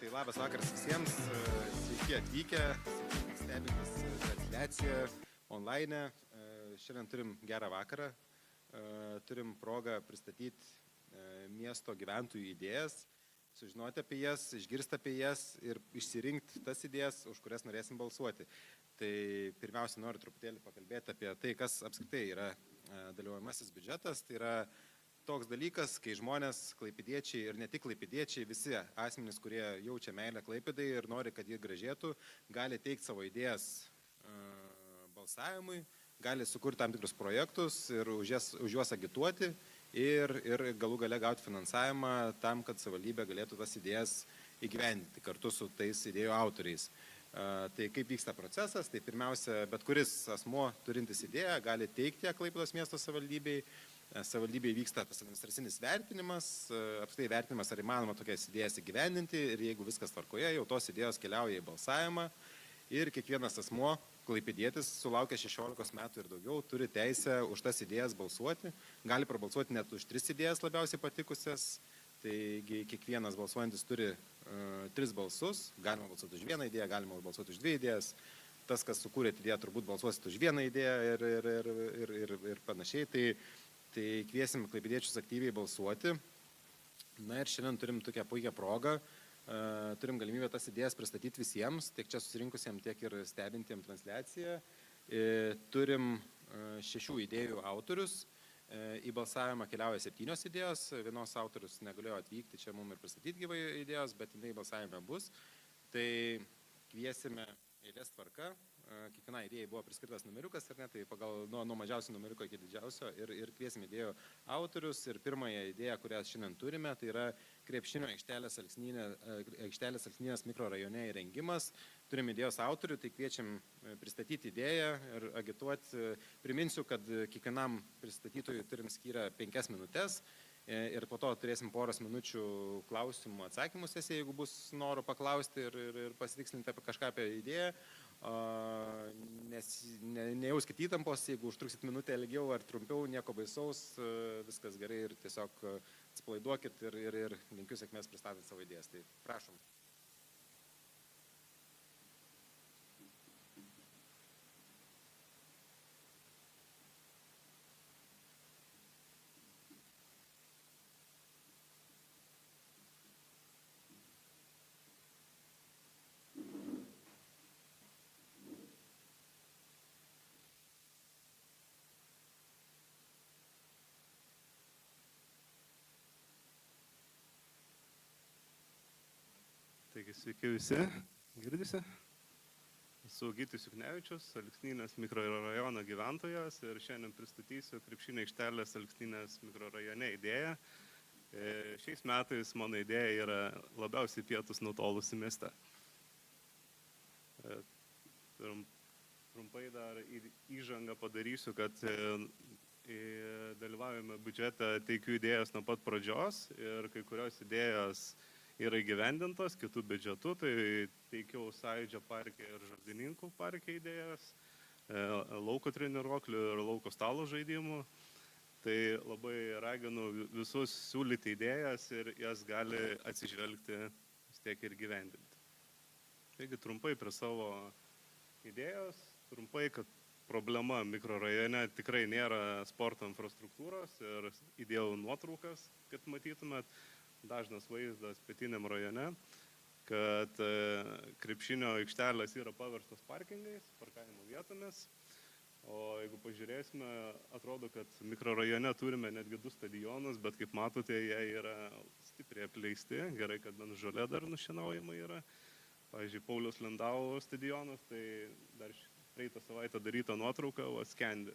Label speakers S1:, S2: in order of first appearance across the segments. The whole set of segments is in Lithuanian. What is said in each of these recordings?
S1: Tai labas vakaras visiems, sveiki atvykę, stebintys transliaciją online. Šiandien turim gerą vakarą, turim progą pristatyti miesto gyventojų idėjas, sužinoti apie jas, išgirsti apie jas ir išsirinkti tas idėjas, už kurias norėsim balsuoti. Tai pirmiausia, noriu truputėlį pakalbėti apie tai, kas apskritai yra dalyvaujamasis biudžetas. Tai yra toks dalykas, kai žmonės, klaipėdiečiai ir ne tik klaipėdiečiai, visi asmenys, kurie jaučia meilę Klaipėdai ir nori, kad ji gražėtų, gali teikti savo idėjas balsavimui, gali sukurti tam tikrus projektus ir už juos agituoti ir galų gale gauti finansavimą tam, kad savivaldybė galėtų tas idėjas įgyvendinti kartu su tais idėjų autoriais. Tai kaip vyksta procesas, tai pirmiausia, bet kuris asmuo turintis idėją gali teikti Klaipėdos miesto savivaldybei. Savivaldybėje vyksta tas administracinis vertinimas, apskritai vertinimas, ar įmanoma tokias idėjas įgyvendinti ir jeigu viskas tvarkoje, jau tos idėjos keliauja į balsavimą ir kiekvienas asmuo, klaipėdietis, sulaukia 16 metų ir daugiau, turi teisę už tas idėjas balsuoti, gali prabalsuoti net už 3 idėjas labiausiai patikusias, taigi kiekvienas balsuojantis turi 3 balsus, galima balsuoti už 1 idėją, galima balsuoti už 2 idėjas. Tas, kas sukūrė idėją, turbūt balsuosit už 1 idėją ir panašiai. Tai kviesim klaipėdiečius aktyviai balsuoti. Na ir šiandien turim tokią puikią progą, turim galimybę tas idėjas pristatyti visiems, tiek čia susirinkusiems, tiek ir stebintiems transliaciją. Turim 6 idėjų autorius. Į balsavimą keliauja 7 idėjos, vienos autorius negalėjo atvykti čia mums ir pristatyti gyvai idėjos, bet jinai balsavime bus. Tai kviesime eilės tvarka, kiekviena idėja buvo priskirtas numeriukas, ar ne, tai pagal nuo mažiausio numeriuko iki didžiausio ir kviesim idėjų autorius. Ir pirmąją idėją, kurią šiandien turime, tai yra krepšinio aikštelės Alksnynės mikrorajone įrengimas. Turim idėjos autorių, tai kviečiam pristatyti idėją ir agituoti. Priminsiu, kad kiekvienam pristatytojui turim skyrę 5 minutės. Ir po to turėsim poros minučių klausimų atsakymų sesiją, jeigu bus noro paklausti ir pasitikslinti apie kažką apie idėją. Nejauskit įtampos, jeigu užtruksit minutę ilgiau ar trumpiau, nieko baisaus, viskas gerai ir tiesiog atsipalaiduokit ir linkiu sėkmės pristatant savo idėjas. Tai prašom.
S2: Taigi, sveiki visi, girdisi? Esu Gytis Juknevičius, Alksnynės mikrorajono gyventojas ir šiandien pristatysiu krepšinio aikštelės Alksnynės mikrorajone idėją. Šiais metais mano idėja yra labiausiai pietus nutolusi mieste. Trumpai dar įžangą padarysiu, kad dalyvaujame biudžete teikiu idėjas nuo pat pradžios ir kai kurios idėjos yra įgyvendintos kitų biudžetų, tai teikiau Sąjūdžio parke ir Žardininkų parke idėjas, lauko treniruoklių ir lauko stalo žaidimų. Tai labai raginu visus siūlyti idėjas ir jas gali atsižvelgti vis tiek ir gyvendinti. Taigi trumpai prie savo idėjos, trumpai, kad problema mikrorajone tikrai nėra sporto infrastruktūros ir įdėjau nuotraukas, kad matytumėt. Dažnas vaizdas pietiniam rajone, kad krepšinio aikštelės yra paverstos parkingais, parkavimo vietomis. O jeigu pažiūrėsime, atrodo, kad mikrorajone turime netgi 2 stadionus, bet kaip matote, jie yra stipriai apleisti. Gerai, kad bent žolė dar nušienaujama yra. Pavyzdžiui, Pauliaus Lindau stadionas, tai dar praeitą savaitę daryta nuotrauka, o skendi.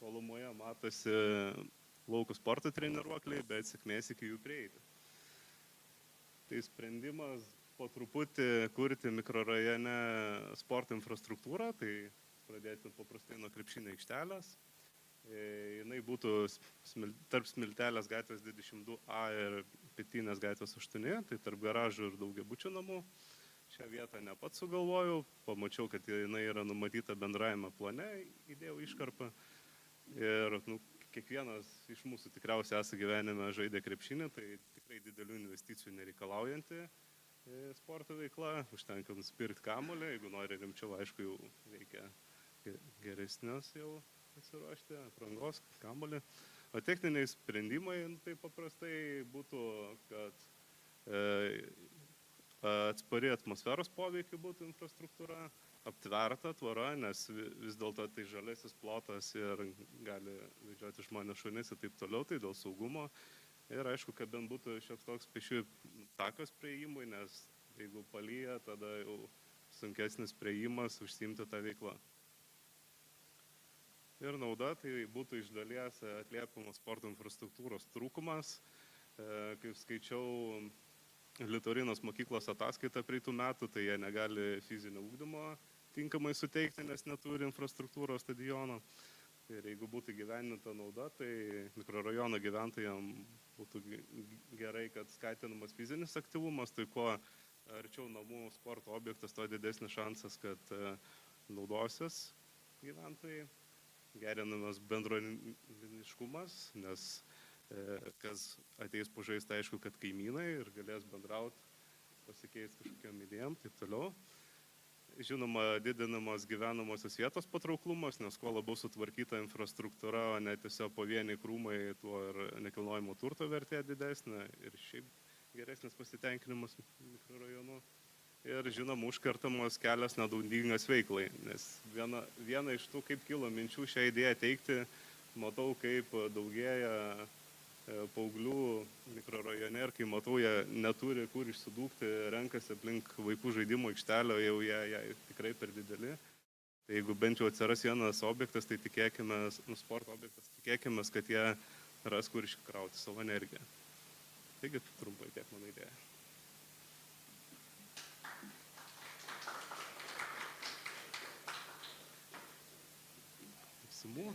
S2: Tolumoje matosi lauko sporto treniruokliai, bet sėkmės iki jų prieiti. Tai sprendimas po truputį kurti mikrorajone sporto infrastruktūrą, tai pradėti paprastai nuo krepšinio aikštelės. Jinai būtų tarp Smiltelės gatvės 22A ir Pietinės gatvės 8, tai tarp garažų ir daugiabučių namų. Šią vietą ne pats sugalvojau, pamačiau, kad jinai yra numatyta bendrajame plane, įdėjau iškarpą. Ir kiekvienas iš mūsų tikriausiai esą gyvenime žaidė krepšinį, tai tikrai didelių investicijų nereikalaujanti sporto veikla, užtenka nusipirkti kamuolį, jeigu nori rimčiau, aišku, jau reikia geresnios jau pasiruošti, aprangos, kamuolį. O techniniai sprendimai, tai paprastai būtų, kad atspari atmosferos poveikiai būtų infrastruktūra, aptverta tvora, nes vis dėlto tai žalesis plotas ir gali vedžioti žmonės šunis ir taip toliau, tai dėl saugumo. Ir aišku, kad bent būtų šioks toks pėsčiųjų takas prieimui, nes jeigu palyja, tada jau sunkesnis prieimas užsiimti tą veiklą. Ir nauda tai būtų iš dalies atliepiamas sporto infrastruktūros trūkumas. Kaip skaičiau Litorinos mokyklos ataskaitą praeitų metų, tai jie negali fizinio ugdymo tinkamai suteikti, nes neturi infrastruktūros stadiono. Ir jeigu būtų gyveninta nauda, tai mikrorajono gyventojams būtų gerai, kad skatinamas fizinis aktyvumas, tai kuo arčiau namų sporto objektas, tuo didesnis šansas, kad naudosis gyventojai. Gerinamas bendruomeniškumas, nes kas ateis pažaisti, aišku, kad kaimynai ir galės bendrauti, pasikeisti kažkokiam idėjom, taip toliau. Žinoma, didinamas gyvenamosios vietos patrauklumas, nes kuo labiau sutvarkyta infrastruktūra, o ne tiesiog pavieniai krūmai, tuo ir nekilnojamo turto vertė didesnė ir šiaip geresnis pasitenkinimas mikrorajonu. Ir žinoma, užkertamas kelias nenaudingas veiklai, nes viena iš tų, kaip kilo minčių šią idėją teikti, matau, kaip daugėja paauglių mikrorajone ir kai matau, jie neturi kur išsidūkti, renkasi aplink vaikų žaidimo aikštelę, jau jie tikrai per dideli. Tai jeigu bent jau atsiras vienas objektas, tai tikėkime, sporto objektas, tikėkime, kad jie ras kur iškrauti savo energiją. Taigi trumpai tiek mano idėja. Simų?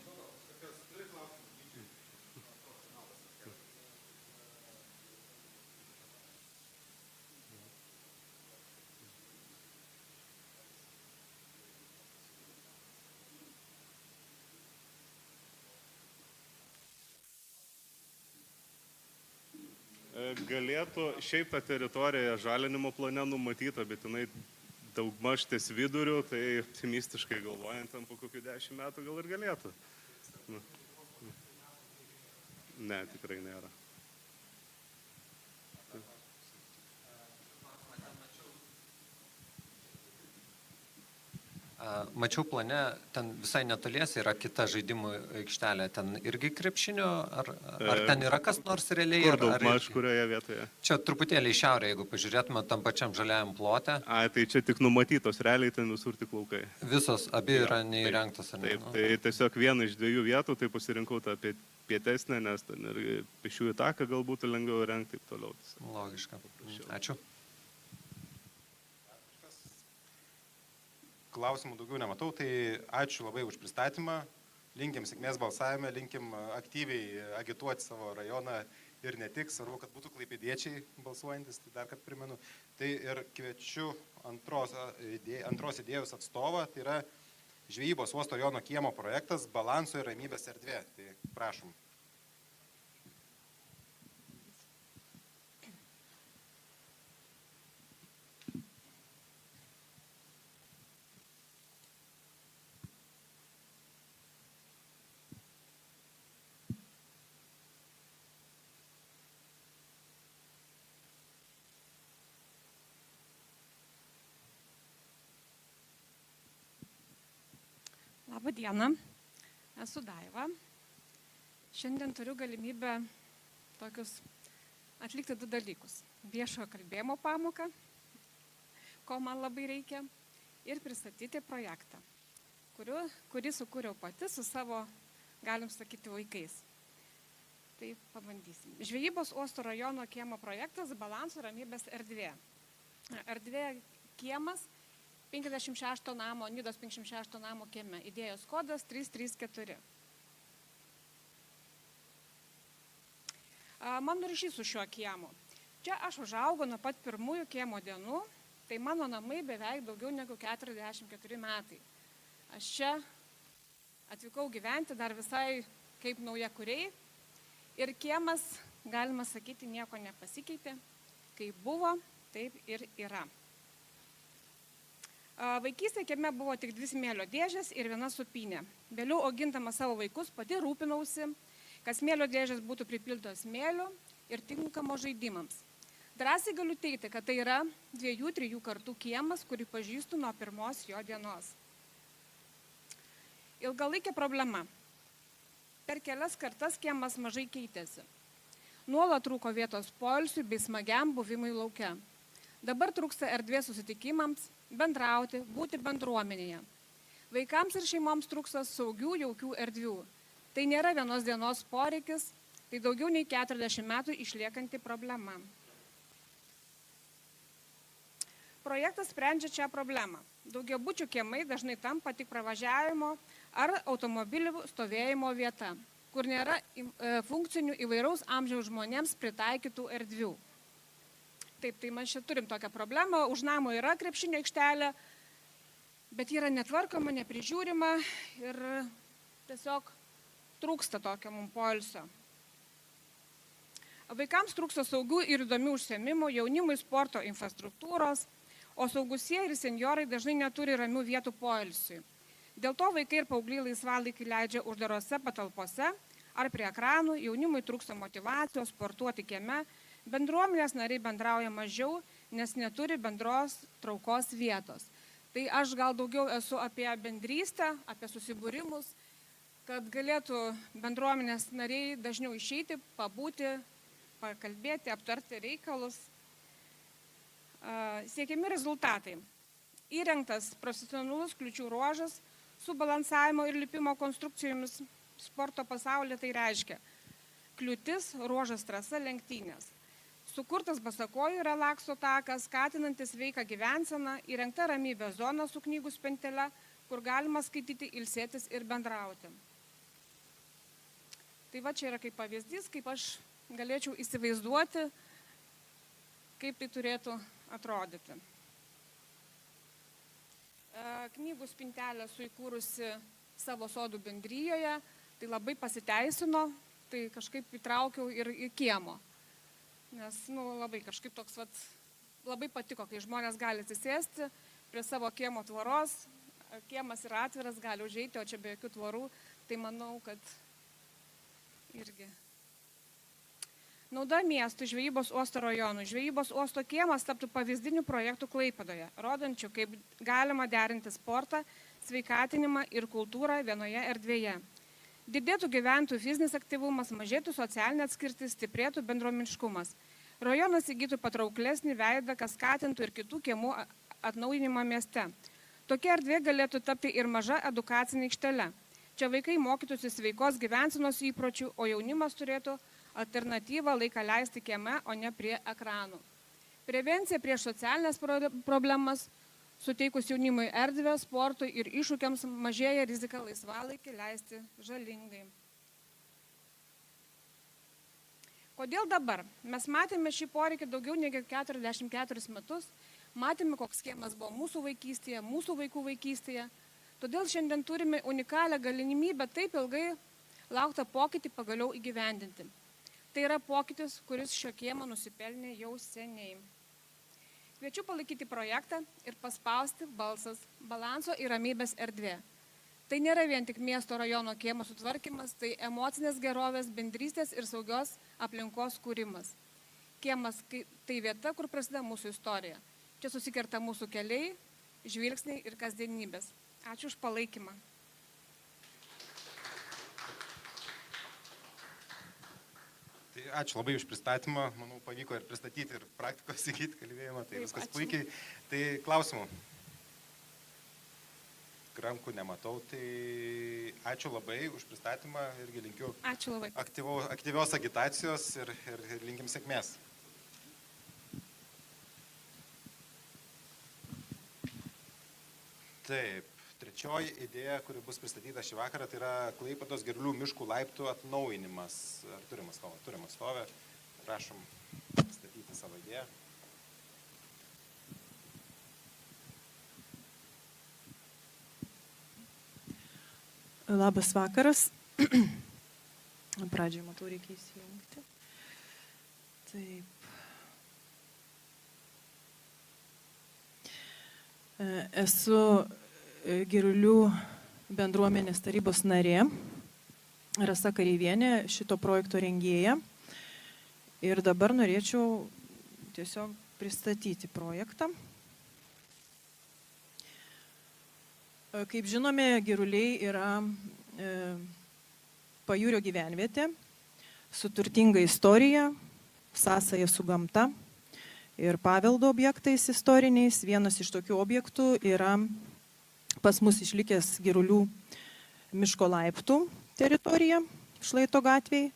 S2: Galėtų šiaip tą teritoriją žalinimo plane numatyta, bet jinai daugmaž ties viduriu, tai optimistiškai galvojant, ten po kokių 10 metų gal ir galėtų. Ne, tikrai nėra.
S3: Mačiau plane, ten visai netolies yra kita žaidimų aikštelė. Ten irgi krepšinio, ar ten yra kas nors realiai?
S2: Kur daugmaž, kurioje vietoje?
S3: Čia truputėlį į šiaurę, jeigu pažiūrėtume tam pačiam žaliajam plote.
S2: Tai čia tik numatytos, realiai ten visur tik laukai.
S3: Visos, abi yra neįrengtos, ar ne?
S2: Taip, tai tiesiog viena iš 2 vietų, tai pasirinkau tą pietesnę, nes ten ir pėsčiųjų taką galbūt lengviau įrengti, taip toliau.
S3: Logiška. Ačiū.
S1: Klausimų daugiau nematau, tai ačiū labai už pristatymą. Linkim sėkmės balsavime, linkim aktyviai agituoti savo rajoną ir ne tik, svarbu, kad būtų klaipėdiečiai balsuojantis, tai dar kad primenu. Tai ir kviečiu antros idėjos atstovą, tai yra žvejybos uosto rajono kiemo projektas Balanso ir ramybės erdvė. Tai prašom.
S4: Labą dieną, esu Daiva. Šiandien turiu galimybę atlikti 2 dalykus. Viešojo kalbėjimo pamoką, ko man labai reikia, ir pristatyti projektą, kurį sukūriau pati su savo, galim sakyti, vaikais. Tai pabandysim. Žvejybos uosto rajono kiemo projektas Balanso ramybės erdvė. Erdvė kiemas 56 namo, Nidos 56 namo kieme. Idėjos kodas 334. Mano ryšys su šiuo kiemu. Čia aš užaugau nuo pat pirmųjų kiemo dienų, tai mano namai beveik daugiau negu 44 metai. Aš čia atvykau gyventi dar visai kaip naujakuriai ir kiemas, galima sakyti, nieko nepasikeitė, kaip buvo, taip ir yra. Vaikystėje kieme buvo tik 2 smėlio dėžės ir 1 supynė. Vėliau augindama savo vaikus pati rūpinausi, kad smėlio dėžės būtų pripildytos smėlio ir tinkamo žaidimams. Drąsiai galiu teigti, kad tai yra 2-3 kartų kiemas, kurį pažįstu nuo pirmos jo dienos. Ilgalaikė problema. Per kelias kartas kiemas mažai keitėsi. Nuolat trūko vietos poilsiui bei smagiam buvimui lauke. Dabar trūksta erdvės susitikimams, bendrauti, būti bendruomenėje. Vaikams ir šeimoms trūksta saugių, jaukių erdvių. Tai nėra vienos dienos poreikis, tai daugiau nei 40 metų išliekanti problema. Projektas sprendžia šią problemą. Daugiabučių kiemai dažnai tampa tik pravažiavimo ar automobilių stovėjimo vieta, kur nėra funkcinių įvairaus amžiaus žmonėms pritaikytų erdvių. Taip, tai mes čia turim tokią problemą, už namo yra krepšinio aikštelė, bet yra netvarkoma, neprižiūrima ir tiesiog trūksta tokio mums poilsio. Vaikams trūksta saugių ir įdomių užsiėmimų, jaunimui sporto infrastruktūros, o saugusieji ir senjorai dažnai neturi ramių vietų poilsiui. Dėl to vaikai ir paaugliai laisvalaikį leidžia uždarose patalpose ar prie ekranų, jaunimui trūksta motyvacijos sportuoti kieme, bendruomenės nariai bendrauja mažiau, nes neturi bendros traukos vietos. Tai aš gal daugiau esu apie bendrystę, apie susibūrimus, kad galėtų bendruomenės nariai dažniau išeiti, pabūti, pakalbėti, aptarti reikalus. Siekiami rezultatai. Įrengtas profesionalus kliūčių ruožas su balansavimo ir lipimo konstrukcijomis sporto pasaulyje, tai reiškia kliūtis, ruožas, trasa, lenktynės. Sukurtas basakojų relakso takas, skatinantis sveiką gyvenseną, įrengta ramybės zona su knygų spintele, kur galima skaityti, ilsėtis ir bendrauti. Tai va čia yra kaip pavyzdys, kaip aš galėčiau įsivaizduoti, kaip tai turėtų atrodyti. Knygų spintelę suįkūrusi savo sodų bendryjoje, tai labai pasiteisino, tai kažkaip įtraukiau ir į kiemo. Nes labai kažkaip toks labai patiko, kai žmonės gali atsisėsti prie savo kiemo tvoros, kiemas yra atviras, gali užeiti, o čia be jokių tvorų, tai manau, kad irgi. Nauda miestų žvejybos uosto rajonų. Žvejybos uosto kiemas taptų pavyzdinių projektų Klaipėdoje, rodančių, kaip galima derinti sportą, sveikatinimą ir kultūrą vienoje erdvėje. Didėtų gyventojų fizinis aktyvumas, mažėtų socialinė atskirtis, stiprėtų bendruomeniškumas. Rajonas įgytų patrauklesnį veidą, kas skatintų ir kitų kiemų atnaujinimą mieste. Tokia erdvė galėtų tapti ir maža edukacinė aikštele. Čia vaikai mokytųsi sveikos gyvensenos įpročių, o jaunimas turėtų alternatyvą laiką leisti kieme, o ne prie ekranų. Prevencija prieš socialinės problemas, suteikus jaunimui erdvę, sportui ir iššūkiams, mažėja rizika laisvalaikį leisti žalingai. Kodėl dabar? Mes matėme šį poreikį daugiau negu 44 metus, matėme, koks kiemas buvo mūsų vaikystėje, mūsų vaikų vaikystėje. Todėl šiandien turime unikalią galimybę taip ilgai lauktą pokytį pagaliau įgyvendinti. Tai yra pokytis, kuris šio kiemo nusipelnė jau seniai. Kviečiu palaikyti projektą ir paspausti balsas balanso ir ramybės erdvė. Tai nėra vien tik miesto rajono kiemo sutvarkymas, tai emocinės gerovės, bendrystės ir saugios aplinkos kūrimas. Kiemas tai vieta, kur prasideda mūsų istorija. Čia susikerta mūsų keliai, žvilgsniai ir kasdienybės. Ačiū už palaikymą.
S1: Tai ačiū labai už pristatymą, manau, pavyko ir pristatyti, ir praktikos įgyti kalbėjimą, tai
S4: Taip,
S1: viskas
S4: ačiū.
S1: puikiai. Tai klausimų. Rankų nematau, tai ačiū labai už pristatymą, irgi linkiu
S4: Ačiū labai.
S1: aktyvios agitacijos ir linkim sėkmės. Taip, trečioji idėja, kuri bus pristatyta šį vakarą, tai yra Klaipėdos Gerlių miškų laiptų atnaujinimas. Ar turim atstovę? Turim atstovę. Prašom pristatyti savo idėją.
S5: Labas vakaras. Pradžiai, matau, reikia įsijungti. Taip. Esu Girulių bendruomenės tarybos narė, Rasa Kareivienė, šito projekto rengėja. Ir dabar norėčiau tiesiog pristatyti projektą. Kaip žinome, Giruliai yra pajūrio gyvenvietė su turtinga istorija, sąsaja su gamta ir paveldo objektais istoriniais. Vienas iš tokių objektų yra pas mus išlikęs Girulių miško laiptų teritorija Šlaito gatvėje.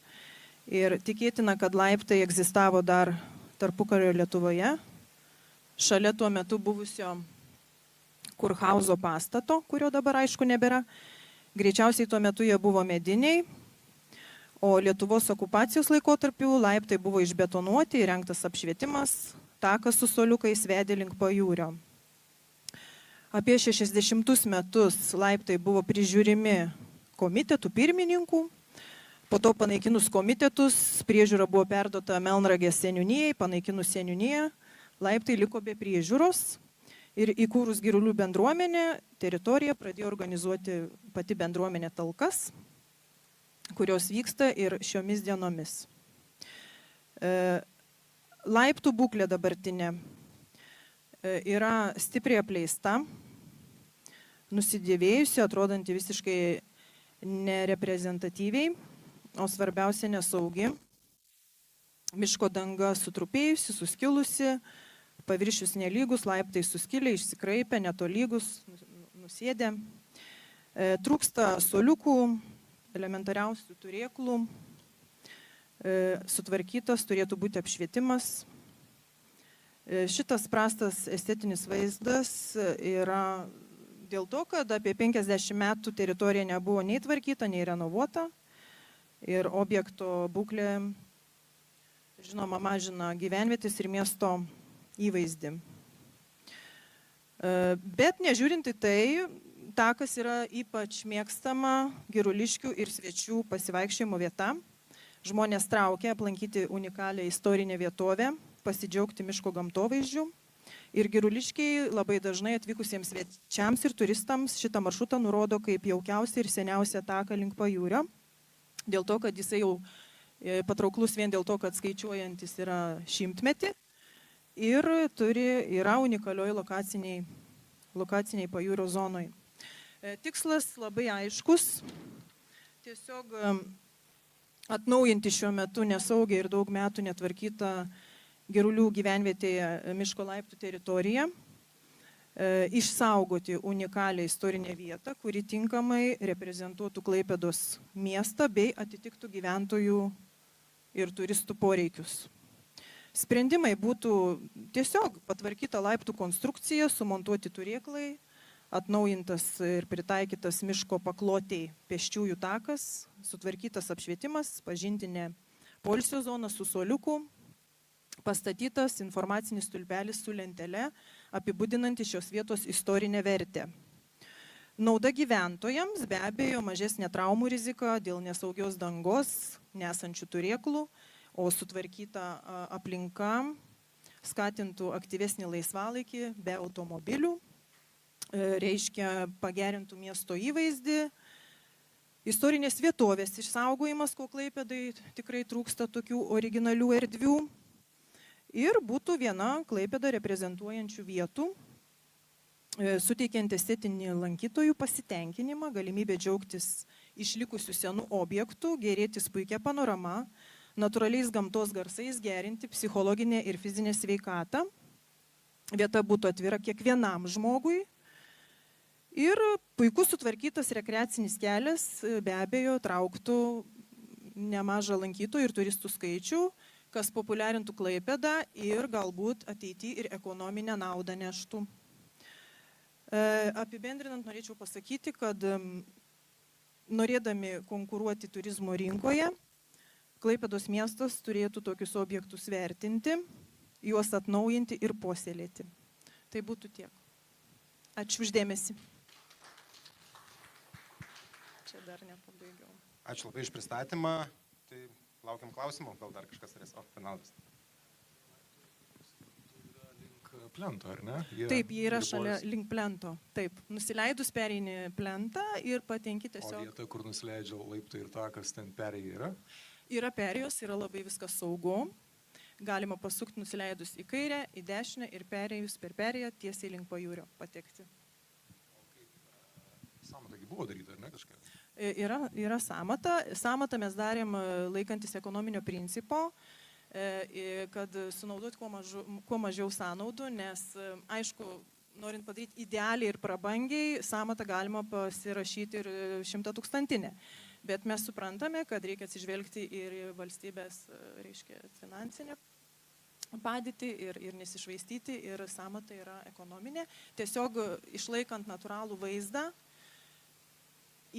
S5: Ir tikėtina, kad laiptai egzistavo dar tarpukario Lietuvoje, šalia tuo metu buvusio kurhauzo pastato, kurio dabar aišku nebėra. Greičiausiai tuo metu jie buvo mediniai, o Lietuvos okupacijos laikotarpiu laiptai buvo išbetonuoti, įrengtas apšvietimas, takas su suoliukais vedė link pajūrio. Apie 60 metus laiptai buvo prižiūrimi komitetų pirmininkų, po to panaikinus komitetus, priežiūra buvo perduota Melnragės seniūnijai, panaikinus seniūniją, laiptai liko be priežiūros. Ir įkūrus Girulių bendruomenę, teritoriją pradėjo organizuoti pati bendruomenė talkas, kurios vyksta ir šiomis dienomis. Laiptų būklė dabartinė yra stipriai apleista, nusidėvėjusi, atrodanti visiškai nereprezentatyviai, o svarbiausia nesaugi. Miško danga sutrupėjusi, suskilusi, paviršius nelygus, laiptai suskilę, išsikraipę, netolygus, nusėdę. Trūksta suoliukų, elementariausių turėklų, sutvarkytas turėtų būti apšvietimas. Šitas prastas estetinis vaizdas yra dėl to, kad apie 50 metų teritorija nebuvo nei tvarkyta, nei renovuota ir objekto būklė, žinoma, mažina gyvenvietės ir miesto įvaizdį. Bet nežiūrint į tai, takas yra ypač mėgstama giruliškių ir svečių pasivaikščiojimo vieta. Žmonės traukia aplankyti unikalią istorinę vietovę, pasidžiaugti miško gamtovaizdžių. Ir giruliškiai labai dažnai atvykusiems svečiams ir turistams šitą maršrutą nurodo kaip jaukiausią ir seniausią taką link pajūrio. Dėl to, kad jisai jau patrauklus vien dėl to, kad skaičiuojantis yra 100-metį. Ir yra unikalioj lokaciniai pajūrio zonoj. Tikslas labai aiškus, tiesiog atnaujinti šiuo metu nesaugiai ir daug metų netvarkytą Girulių gyvenvietėje miško laiptų teritoriją, išsaugoti unikalią istorinę vietą, kuri tinkamai reprezentuotų Klaipėdos miestą bei atitiktų gyventojų ir turistų poreikius. Sprendimai būtų tiesiog patvarkyta laiptų konstrukcija, sumontuoti turėklai, atnaujintas ir pritaikytas miško paklotei pėsčiųjų takas, sutvarkytas apšvietimas, pažintinė poilsio zona su suoliuku, pastatytas informacinis stulpelis su lentele, apibūdinanti šios vietos istorinę vertę. Nauda gyventojams be abejo mažesnė traumų rizika dėl nesaugios dangos, nesančių turėklų, o sutvarkyta aplinka skatintų aktyvesnį laisvalaikį be automobilių, reiškia pagerintų miesto įvaizdį, istorinės vietovės išsaugojimas, ko Klaipėdai tikrai trūksta tokių originalių erdvių, ir būtų viena Klaipėdą reprezentuojančių vietų, suteikiant estetinį lankytojų pasitenkinimą, galimybę džiaugtis išlikusių senų objektų, gerėtis puikia panorama, natūraliais gamtos garsais, gerinti psichologinę ir fizinę sveikatą. Vieta būtų atvira kiekvienam žmogui. Ir puikus sutvarkytas rekreacinis kelias be abejo trauktų nemažą lankytojų ir turistų skaičių, kas populiarintų Klaipėdą ir galbūt ateityje ir ekonominę naudą neštų. Apibendrinant, norėčiau pasakyti, kad norėdami konkuruoti turizmo rinkoje, Klaipėdos miestas turėtų tokius objektus vertinti, juos atnaujinti ir puoselėti. Tai būtų tiek. Ačiū uždėmesi. Čia dar nepabaigiau.
S1: Ačiū labai iš pristatymą. Tai laukiam klausimų, gal dar kažkas turės. Finalas.
S6: plento, ar ne?
S5: Taip, jie yra
S6: ribojasi.
S5: šalia link plento. Taip, nusileidus pereini plentą ir patenki
S6: O
S5: tiesiog.
S6: vieta, kur nusileidžia laiptai ir takas, ten perėjai yra?
S5: Yra perėjos, yra labai viskas saugu. Galima pasukti nusileidus į kairę, į dešinę ir perėjus per perėją tiesiai link pajūrio patekti.
S6: Samatagi buvo daryta, ar ne kažką?
S5: Yra samata. Samatą mes darėm laikantis ekonominio principo, kad sunaudoti kuo mažiau sąnaudų, nes aišku, norint padaryti idealiai ir prabangiai, samatą galima pasirašyti ir 100 000. Bet mes suprantame, kad reikia atsižvelgti ir į valstybės, reiškia, finansinę padėtį ir nesišvaistyti, ir samata yra ekonominė. Tiesiog išlaikant natūralų vaizdą,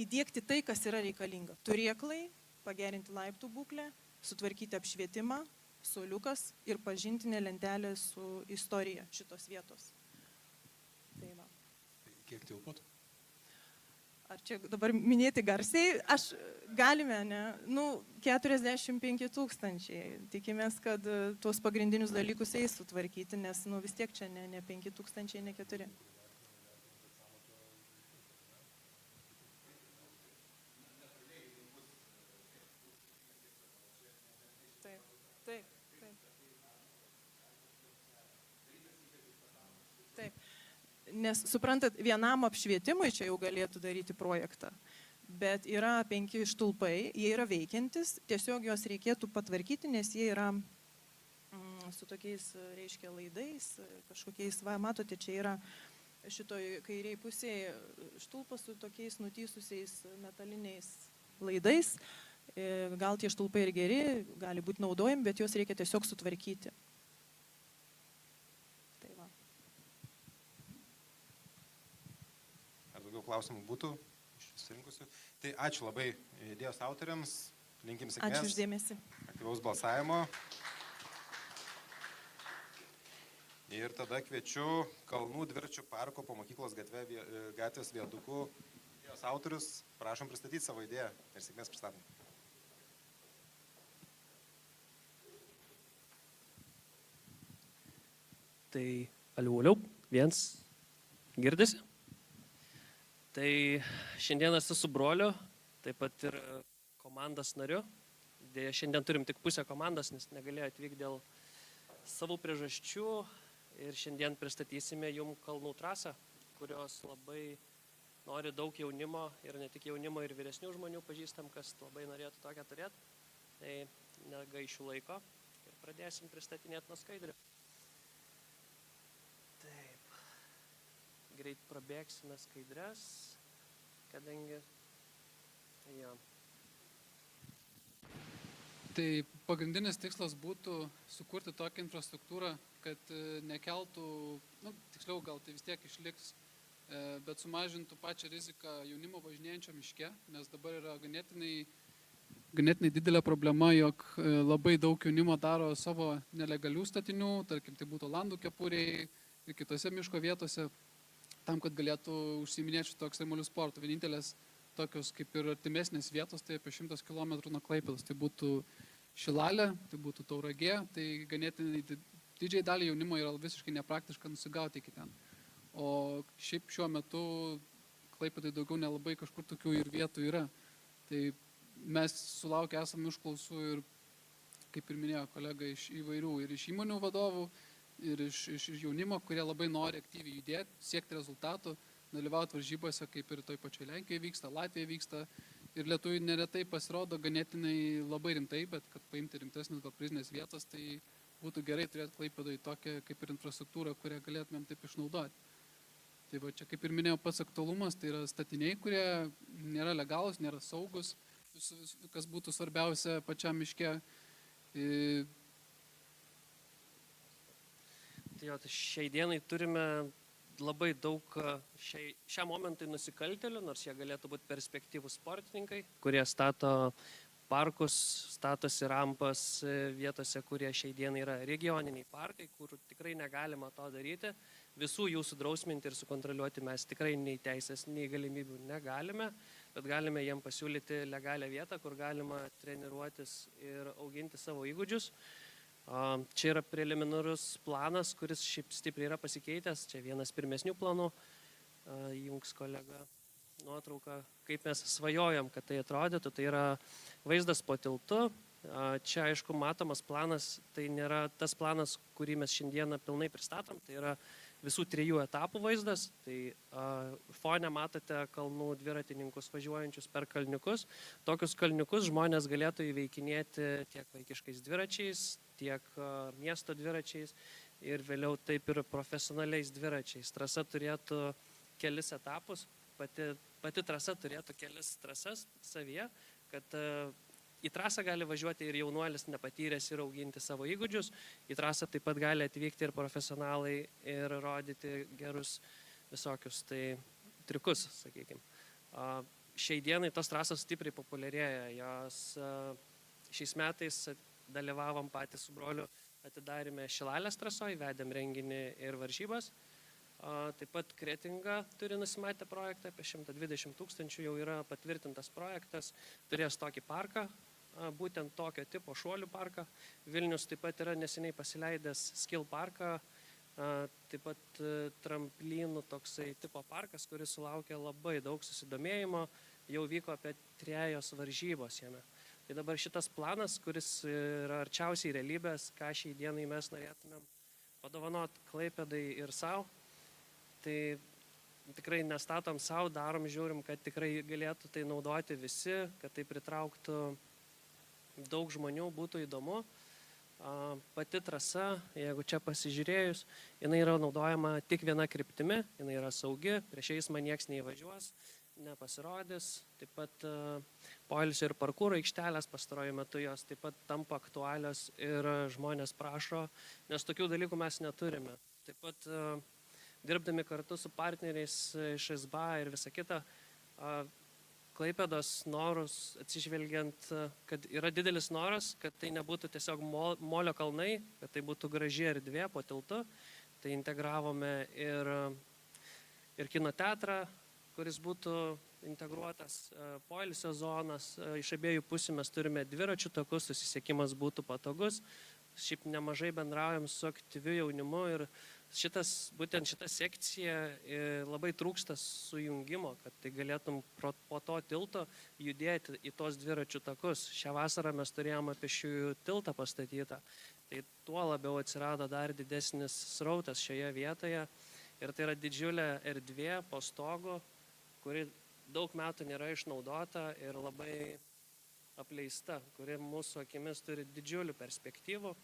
S5: įdiegti tai, kas yra reikalinga. Turėklai, pagerinti laiptų būklę, sutvarkyti apšvietimą, suoliukas ir pažintinė lentelė su istorija šitos vietos. Tai va.
S6: Kiek tilpot?
S5: Ar čia dabar minėti garsiai? Galime, ne? 45 000. Tikimės, kad tuos pagrindinius dalykus eis sutvarkyti, nes vis tiek čia ne 5 000, ne 4. Taip. Nes, suprantat, vienam apšvietimui čia jau galėtų daryti projektą, bet yra 5 stulpai, jie yra veikiantis, tiesiog juos reikėtų patvarkyti, nes jie yra su tokiais, reiškia, laidais, kažkokiais, matote, čia yra šitoj kairiai pusėje stulpas su tokiais nutysusiais metaliniais laidais. Gal tie stulpai ir geri, gali būti naudojami, bet juos reikia tiesiog sutvarkyti. Tai va.
S1: Ar daugiau klausimų būtų iš susirinkusių? Tai ačiū labai idėjos autoriams, linkim sėkmės.
S5: Ačiū uždėmesi.
S1: Aktyvaus balsavimo. Ir tada kviečiu Kalnų dviračių parko po mokyklos gatvės viadukų idėjos autorius. Prašom pristatyti savo idėją ir sėkmės pristatom.
S7: Tai aliuoliau, viens girdisi. Tai šiandien esu su broliu, taip pat ir komandos nariu. Dėja, šiandien turim tik pusę komandos, nes negalėjo atvykti dėl savo priežasčių. Ir šiandien pristatysime jum kalnų trasą, kurios labai nori daug jaunimo ir ne tik jaunimo ir vyresnių žmonių pažįstam, kas labai norėtų tokią turėti. Tai negaišiu laiko ir pradėsim pristatinėti nuo skaidrių. Taip. Greit prabėgsime skaidres, kadangi... Ja.
S8: Tai pagrindinis tikslas būtų sukurti tokią infrastruktūrą, kad nekeltų, tiksliau gal tai vis tiek išliks, bet sumažintų pačią riziką jaunimo važinėjančio miške, nes dabar yra ganėtinai didelė problema, jog labai daug jaunimo daro savo nelegalių statinių, tarkim tai būtų landų kepuriai ir kitose miško vietose, tam, kad galėtų užsiiminėti šito ekstremalių sportų. Vienintelės tokios kaip ir artimesnės vietos, tai apie 100 km nuo Klaipėdos, tai būtų Šilalė, tai būtų Tauragė, tai ganėtinai didžiai dalį jaunimo yra visiškai nepraktiška nusigauti iki ten. O šiaip šiuo metu Klaipėdai daugiau nelabai kažkur tokių ir vietų yra. Tai mes sulaukę esame užklausų ir, kaip ir minėjo kolega, iš įvairių ir iš įmonių vadovų, ir iš jaunimo, kurie labai nori aktyviai judėti, siekti rezultatų, dalyvauti varžybose, kaip ir toj pačioj Lenkijoje vyksta, Latvijoje vyksta. Ir lietuviai neretai pasirodo ganėtinai labai rimtai, bet kad paimti rimtesnis gal prizinės vietas, tai būtų gerai turėti Klaipėdoje tokią kaip ir infrastruktūrą, kurią galėtumėm taip išnaudoti. Tai va čia kaip ir minėjau pats aktualumas, tai yra statiniai, kurie nėra legalūs, nėra saugus, kas būtų svarbiausia pačiam miške.
S7: Tai šiai dienai turime labai daug šiam momentui nusikaltėlių, nors jie galėtų būti perspektyvūs sportininkai, kurie stato parkus, statosi rampas vietose, kurie šiai dienai yra regioniniai parkai, kur tikrai negalima to daryti. Visų jų sudrausminti ir sukontroliuoti mes tikrai nei teisės, nei galimybių negalime, bet galime jiem pasiūlyti legalią vietą, kur galima treniruotis ir auginti savo įgūdžius. Čia yra preliminarus planas, kuris šiaip stipriai yra pasikeitęs. Čia vienas pirmesnių planų. Jungs kolega nuotrauką, kaip mes svajojam, kad tai atrodytų. Tai yra vaizdas po tiltu. Čia, aišku, matomas planas, tai nėra tas planas, kurį mes šiandieną pilnai pristatom, tai yra visų 3 etapų vaizdas. Tai fone matote kalnų dviratininkus važiuojančius per kalniukus. Tokius kalniukus žmonės galėtų įveikinėti tiek vaikiškais dviračiais, tiek miesto dviračiais ir vėliau taip ir profesionaliais dviračiais. Trasa turėtų kelis etapus, pati trasa turėtų kelis trasas savyje, kad į trasą gali važiuoti ir jaunuolis nepatyręs ir auginti savo įgūdžius. Į trasą taip pat gali atvykti ir profesionalai ir rodyti gerus visokius triukus, sakykime. Šiai dienai tos trasos stipriai populiarėja. Jos šiais metais dalyvavom patys su broliu atidarėme Šilalės trasoje, vedėm renginį ir varžybas. Taip pat Kretinga turi nusimatę projektą, apie 120 000 jau yra patvirtintas projektas, turės tokį parką, būtent tokio tipo šuolių parką. Vilnius taip pat yra neseniai pasileidęs skill parką, taip pat tramplynų toksai tipo parkas, kuris sulaukė labai daug susidomėjimo, jau vyko apie 3 varžybos jame. Tai dabar šitas planas, kuris yra arčiausiai realybės, ką šiai dienai mes norėtumėm padovanoti Klaipėdai ir savo, tai tikrai nestatom savo, darom, žiūrim, kad tikrai galėtų tai naudoti visi, kad tai pritrauktų daug žmonių, būtų įdomu. Pati trasa, jeigu čia pasižiūrėjus, jinai yra naudojama tik viena kryptimi, jinai yra saugi, prieš eismą nieks neįvažiuos, nepasirodys. Taip pat poilsio ir parkūro aikštelės pastaruoju metu jos taip pat tampa aktualios ir žmonės prašo, nes tokių dalykų mes neturime. Taip pat dirbdami kartu su partneriais iš SBA ir visa kita, Klaipėdos norus atsižvelgiant, kad yra didelis noras, kad tai nebūtų tiesiog molio kalnai, kad tai būtų graži erdvė po tiltu. Tai integravome ir kino teatrą, kuris būtų integruotas, poilsio zonas. Iš abiejų pusių mes turime dviračių takus, susisiekimas būtų patogus. Šiaip nemažai bendraujam su aktyviu jaunimu ir būtent šita sekcija labai trūksta sujungimo, kad tai galėtum po to tilto judėti į tos dviračių takus. Šią vasarą mes turėjome pėsčiųjų tiltą pastatytą, tai tuo labiau atsirado dar didesnis srautas šioje vietoje ir tai yra didžiulė erdvė po stogu, kuri daug metų nėra išnaudota ir labai apleista, kuri mūsų akimis turi didžiulių perspektyvų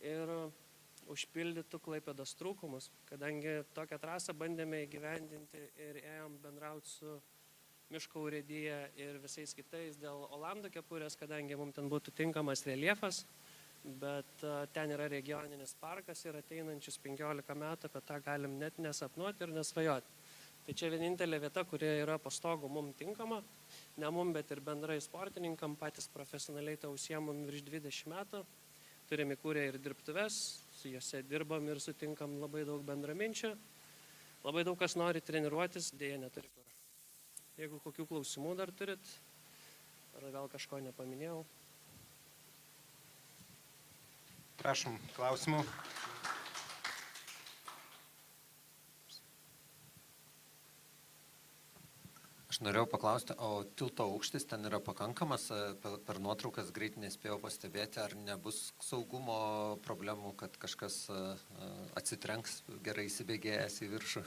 S7: ir užpildytų Klaipėdos trūkumus, kadangi tokią trasą bandėme įgyvendinti ir ėjom bendrauti su miško urėdija ir visais kitais dėl Olandų kepurės, kadangi mums ten būtų tinkamas reljefas, bet ten yra regioninis parkas ir ateinančius 15 metų apie tą galim net nesapnuoti ir nesvajoti. Tai čia vienintelė vieta, kurie yra po stogu mums tinkama, ne mums, bet ir bendrai sportininkam, patys profesionaliai tą užsiemam virš 20 metų, turim įkūrę ir dirbtuves, su juose dirbam ir sutinkam labai daug bendraminčių, labai daug kas nori treniruotis, dėja neturi kur. Jeigu kokių klausimų dar turit, ar gal kažko nepaminėjau?
S1: Prašom, klausimų.
S3: Aš norėjau paklausti, o tilto aukštis ten yra pakankamas, per nuotraukas greit nespėjau pastebėti, ar nebus saugumo problemų, kad kažkas atsitrenks gerai įsibėgėjęs į viršų?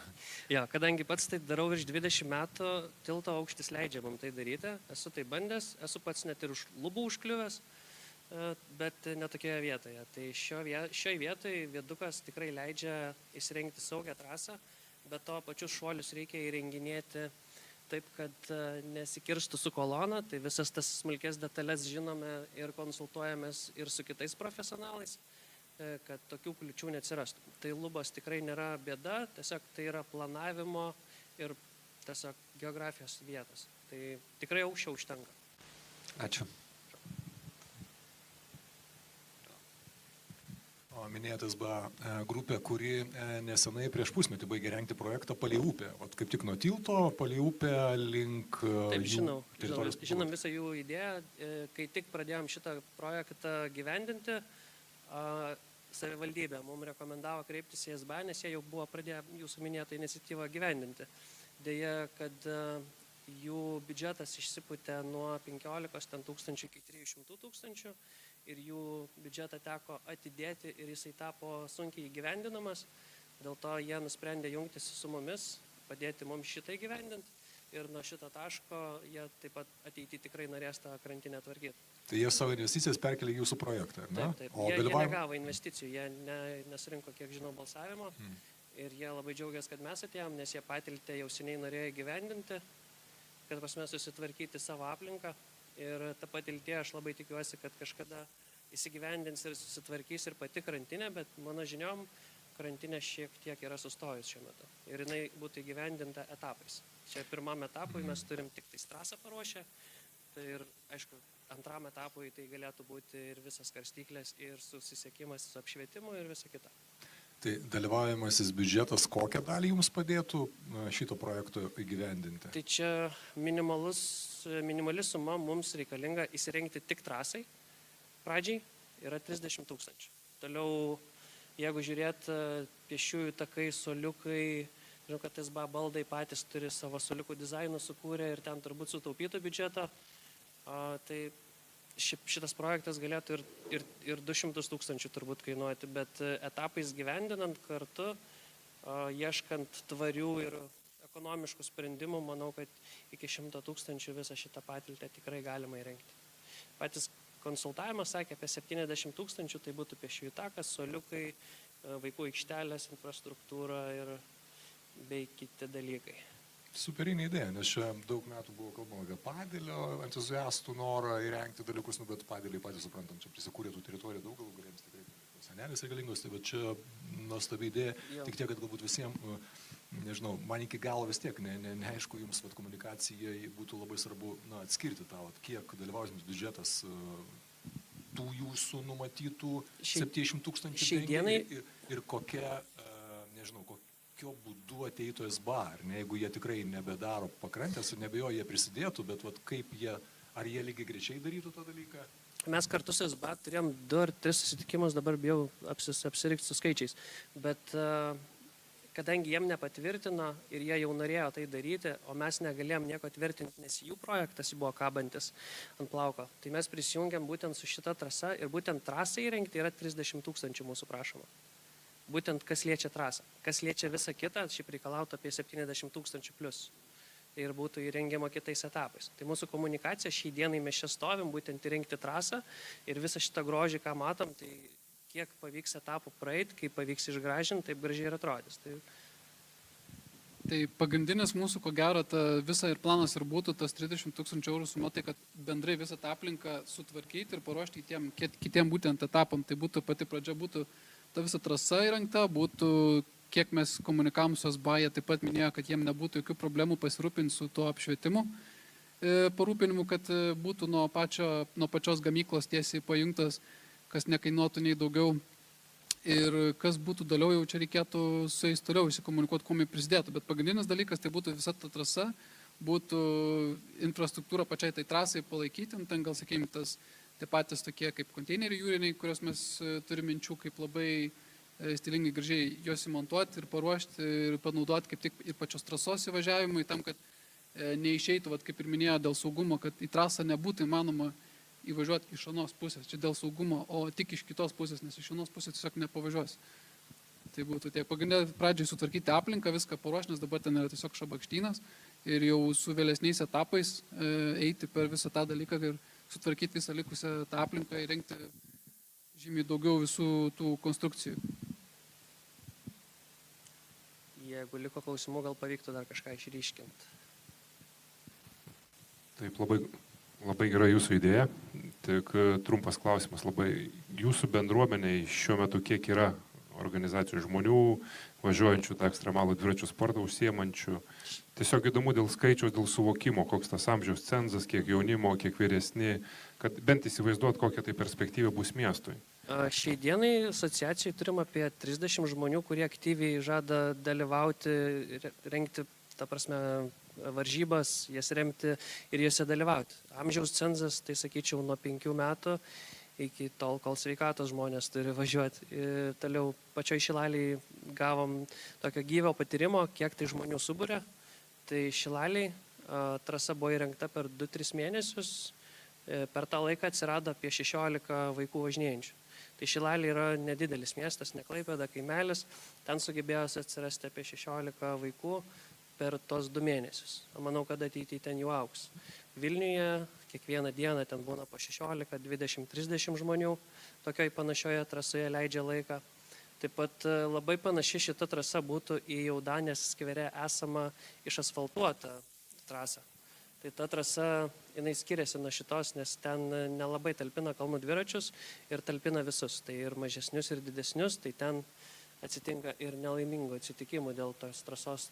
S7: Ja, kadangi pats tai darau virš 20 metų, tilto aukštis leidžia man tai daryti, esu tai bandęs, esu pats net ir už lubų užkliuvęs, bet netokioje vietoje. Tai šioje vietoje viedukas tikrai leidžia įsirengti saugią trasą, bet to pačius šuolius reikia įrenginėti taip, kad nesikirstų su kolona, tai visas tas smulkės detalės žinome ir konsultuojamės ir su kitais profesionalais, kad tokių kliučių neatsirastų. Tai lubos tikrai nėra bėda, tiesiog tai yra planavimo ir tiesiog geografijos vietos. Tai tikrai aukščiau užtenka.
S3: Ačiū.
S6: Minėtas grupė, kuri nesenai prieš pusmetį baigė rengti projektą palei upę. Kaip tik nuo tilto, palei upę link
S7: Taip,
S6: teritorijos.
S7: žinom visą jų idėją. Kai tik pradėjom šitą projektą gyvendinti, savivaldybė mums rekomendavo kreiptis į SBA, nes jie jau buvo pradėję jūsų minėtą iniciatyvą gyvendinti. Deja, kad jų biudžetas išsipūtė nuo 15 tūkstančių iki 300 tūkstančių ir jų biudžetą teko atidėti ir jisai tapo sunkiai įgyvendinamas. Dėl to jie nusprendė jungtis su mumis, padėti mums šitą įgyvendinti ir nuo šito taško jie taip pat ateityje tikrai norės tą krantinę tvarkyti.
S6: Tai jie savo investicijas perkelė į jūsų projektą, ar ne?
S7: Taip. Jie negavo investicijų, jie nesurinko, kiek žinau, balsavimo ir jie labai džiaugiasi, kad mes atėjom, nes jie patiltė jau seniai norėjo įgyvendinti, kad pas mes susitvarkyti savo aplinką ir tą patiltė aš labai tikiuosi, kad kažkada įsigyvendins ir susitvarkys ir pati krantinė, bet mano žiniom krantinė šiek tiek yra sustojus šiuo metu ir jinai būtų įgyvendinta etapais. Čia pirmam etapui mes turim tik tais trasą paruošę, tai ir aišku, antram etapui tai galėtų būti ir visas karstyklės, ir susisiekimas su apšvietimu ir visa kita.
S6: Tai dalyvaujamasis biudžetas kokią dalį jums padėtų šito projekto įgyvendinti?
S7: Tai čia minimali suma mums reikalinga įsirengti tik trasai pradžiai yra 30 tūkstančių. Toliau, jeigu žiūrėt pėsčiųjų takai, soliukai, žinau, kad SBA baldai patys turi savo soliukų dizainų sukūrę ir ten turbūt sutaupytų biudžetą, tai šitas projektas galėtų ir 200 tūkstančių turbūt kainuoti, bet etapais gyvendinant kartu, ieškant tvarių ir ekonomiškų sprendimų, manau, kad iki 100 tūkstančių visą šitą patiltę tikrai galima įrengti. Patys konsultavimas sakė apie 70 tūkstančių, tai būtų pėsčiųjų takas, soliukai, vaikų aikštelės, infrastruktūra ir bei kiti dalykai.
S6: Superinė idėja, nes čia daug metų buvo kalbama apie padelio entuziastų norą įrengti dalykus, bet padeliai patys suprantam, čia prisikūrė tų teritorijų daug, galų galėjams tikrai senelis reikalingos, tai bet čia nuostabi idėja, tik tiek, kad galbūt visiems, nežinau, man iki galo vis tiek neaišku, jums komunikacijai būtų labai svarbu atskirti tą, kiek dalyvausimus biudžetas tų jūsų numatytų 700 tūkstančių ir kokia, nežinau, kokio būdu ateitų SBA, ar ne, jeigu jie tikrai nebedaro pakrantės, nebejoju, jie prisidėtų, bet kaip jie, ar jie lygiai greičiai darytų tą dalyką?
S7: Mes kartu su SBA turėjom 2 ar 3 susitikimus, dabar bijau apsirikti su skaičiais, bet kadangi jiem nepatvirtino ir jie jau norėjo tai daryti, o mes negalėjom nieko tvirtinti, nes jų projektas buvo kabantis ant plauko, tai mes prisijungiam būtent su šita trasa ir būtent trasą įrengti yra 30 tūkstančių mūsų prašoma. Būtent kas liečia trasą. Kas liečia visą kitą, šiaip reikalautų apie 70 tūkstančių plus. Ir būtų įrengiama kitais etapais. Tai mūsų komunikacija šiai dienai mes čia stovim, būtent įrengti trasą ir visą šitą grožį, ką matom, tai kiek pavyks etapų praeiti, kaip pavyks išgražinti, taip gražiai ir atrodys.
S8: Tai pagrindinis mūsų, ko gero, visa ir planas ir būtų tas 30 tūkstančių eurų suma, tai kad bendrai visą tą aplinką sutvarkyti ir paruošti kitiem būtent etapam. Tai būtų pati pradžia, būtų ta visa trasa įrengta, būtų, kiek mes komunikavom su SBA, jie taip pat minėjo, kad jiem nebūtų jokių problemų pasirūpinti su tuo apšvietimu, parūpinimu, kad būtų nuo pačios gamyklos tiesiai pajungtas, kas nekainuotų nei daugiau. Ir kas būtų toliau, jau čia reikėtų su jais toliau įsikomunikuoti, kuo jie prisidėtų. Bet pagrindinis dalykas tai būtų visa ta trasa, būtų infrastruktūra pačiai tai trasai palaikyti, ten gal, sakykime, tie patys tokie kaip konteineriai jūriniai, kuriuos mes turime minčių, kaip labai stilingai gražiai juos įmontuoti ir paruošti ir panaudoti kaip tik ir pačios trasos įvažiavimui, tam, kad neišeitų, kaip ir minėjo, dėl saugumo, kad į trasą nebūtų įmanoma įvažiuoti iš anos pusės, čia dėl saugumo, o tik iš kitos pusės, nes iš anos pusės tiesiog nepavažiuosi. Tai būtų tiek pagrindė pradžiai sutvarkyti aplinką, viską paruošti, nes dabar ten yra tiesiog šabakštynas ir jau su vėlesniais etapais eiti per visą tą dalyką ir sutvarkyti visą likusią tą aplinką, įrengti žymiai daugiau visų tų konstrukcijų.
S7: Jeigu liko klausimų, gal pavyktų dar kažką išryškinti.
S9: Taip, labai gera jūsų idėja. Tik trumpas klausimas. Jūsų bendruomeniai šiuo metu kiek yra organizacijų žmonių, važiuojančių tą ekstremalų dviračių sportą, užsiemančių. Tiesiog įdomu dėl skaičiaus, dėl suvokimo, koks tas amžiaus cenzas, kiek jaunimo, kiek vyresni, kad bent įsivaizduot, kokia tai perspektyva bus miestui.
S7: Šiai dienai asociacijai turim apie 30 žmonių, kurie aktyviai žada dalyvauti, rengti, ta prasme, varžybas, jas remti ir jose dalyvauti. Amžiaus cenzas, tai sakyčiau, nuo 5 metų iki tol, kol sveikatos žmonės turi važiuoti. Toliau pačioj Šilaliai gavom tokio gyvio patyrimo, kiek tai žmonių subūrė. Tai Šilaliai trasa buvo įrengta per 2-3 mėnesius, per tą laiką atsirado apie 16 vaikų važinėjančių. Tai Šilaliai yra nedidelis miestas, ne Klaipėda, kaimelis, ten sugebėjo atsirasti apie 16 vaikų per tos 2 mėnesius. Manau, kad ateityje ten jų auks. Vilniuje kiekvieną dieną ten būna po 16, 20, 30 žmonių, tokioj panašioje trasoje leidžia laiką. Taip pat labai panaši šita trasa būtų į Jaudanės skvere esamą išasfaltuotą trasą. Tai ta trasa, jinai skiriasi nuo šitos, nes ten nelabai talpina kalnų dviračius ir talpina visus. Tai ir mažesnius, ir didesnius, tai ten atsitinka ir nelaimingų atsitikimų dėl tos trasos.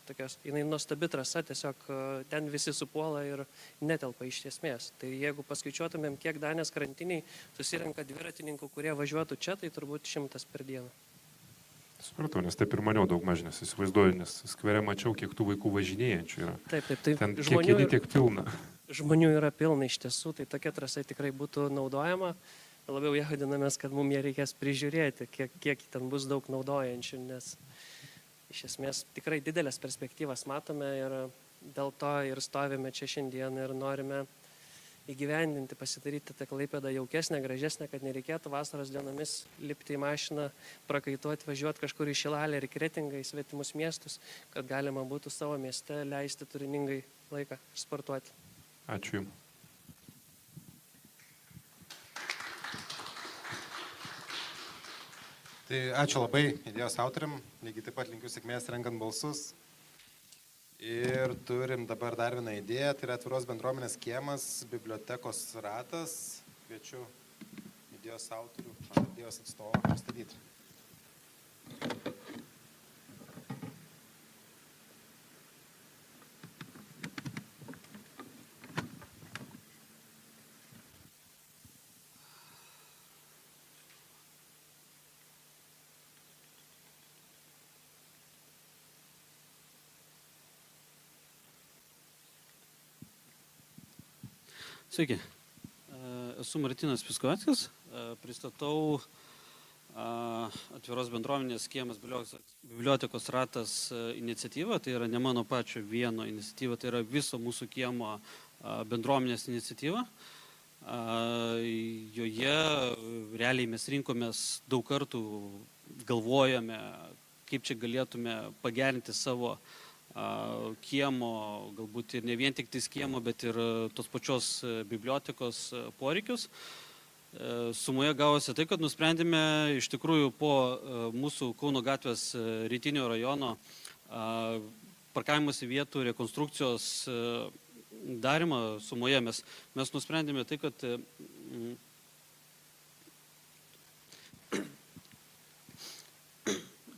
S7: Jinai nuostabi trasa, tiesiog ten visi supuola ir netelpa iš esmės. Tai jeigu paskaičiuotumėm, kiek Danės krantiniai susirenka dviratininkų, kurie važiuotų čia, tai turbūt 100 per dieną.
S9: Supratau, nes taip ir maniau daug maž, nes įsivaizduoju, nes skvere mačiau, kiek tų vaikų važinėjančių yra.
S7: Taip.
S9: Ten kiek kėdė, tiek pilna.
S7: Žmonių yra pilna iš tiesų, tai tokia trasa tikrai būtų naudojama. Labiau jaudinamės, kad mums ją reikės prižiūrėti, kiek ten bus daug naudojančių, nes iš esmės tikrai didelės perspektyvas matome ir dėl to ir stovime čia šiandien ir norime įgyvendinti, pasidaryti tą Klaipėdą jaukesnę, gražesnę, kad nereikėtų vasaros dienomis lipti į mašiną, prakaituoti, važiuoti kažkur į Šilalę ir Kretingą, į svetimus miestus, kad galima būtų savo mieste leisti turiningai laiką ir sportuoti.
S9: Ačiū Jums.
S1: Tai ačiū labai idėjos autoriam, lygiai taip pat linkiu sėkmės renkant balsus. Ir turim dabar dar vieną idėją, tai yra atviros bendruomenės kiemas, bibliotekos ratas. Kviečiu idėjos autorių, idėjos atstovą pristatyti.
S10: Sveiki, esu Martynas Piskovskis, pristatau atviros bendruomenės kiemas bibliotekos ratas iniciatyvą, tai yra ne mano pačio vieno iniciatyva, tai yra viso mūsų kiemo bendruomenės iniciatyva. Joje realiai mes rinkomės daug kartų, galvojame, kaip čia galėtume pagerinti savo kiemo, galbūt ir ne vien tik tais kiemo, bet ir tos pačios bibliotekos poreikius. Sumoje gavosi tai, kad nusprendėme iš tikrųjų po mūsų Kauno gatvės rytinio rajono parkavimosi vietų rekonstrukcijos darimą sumoje mes nusprendėme tai,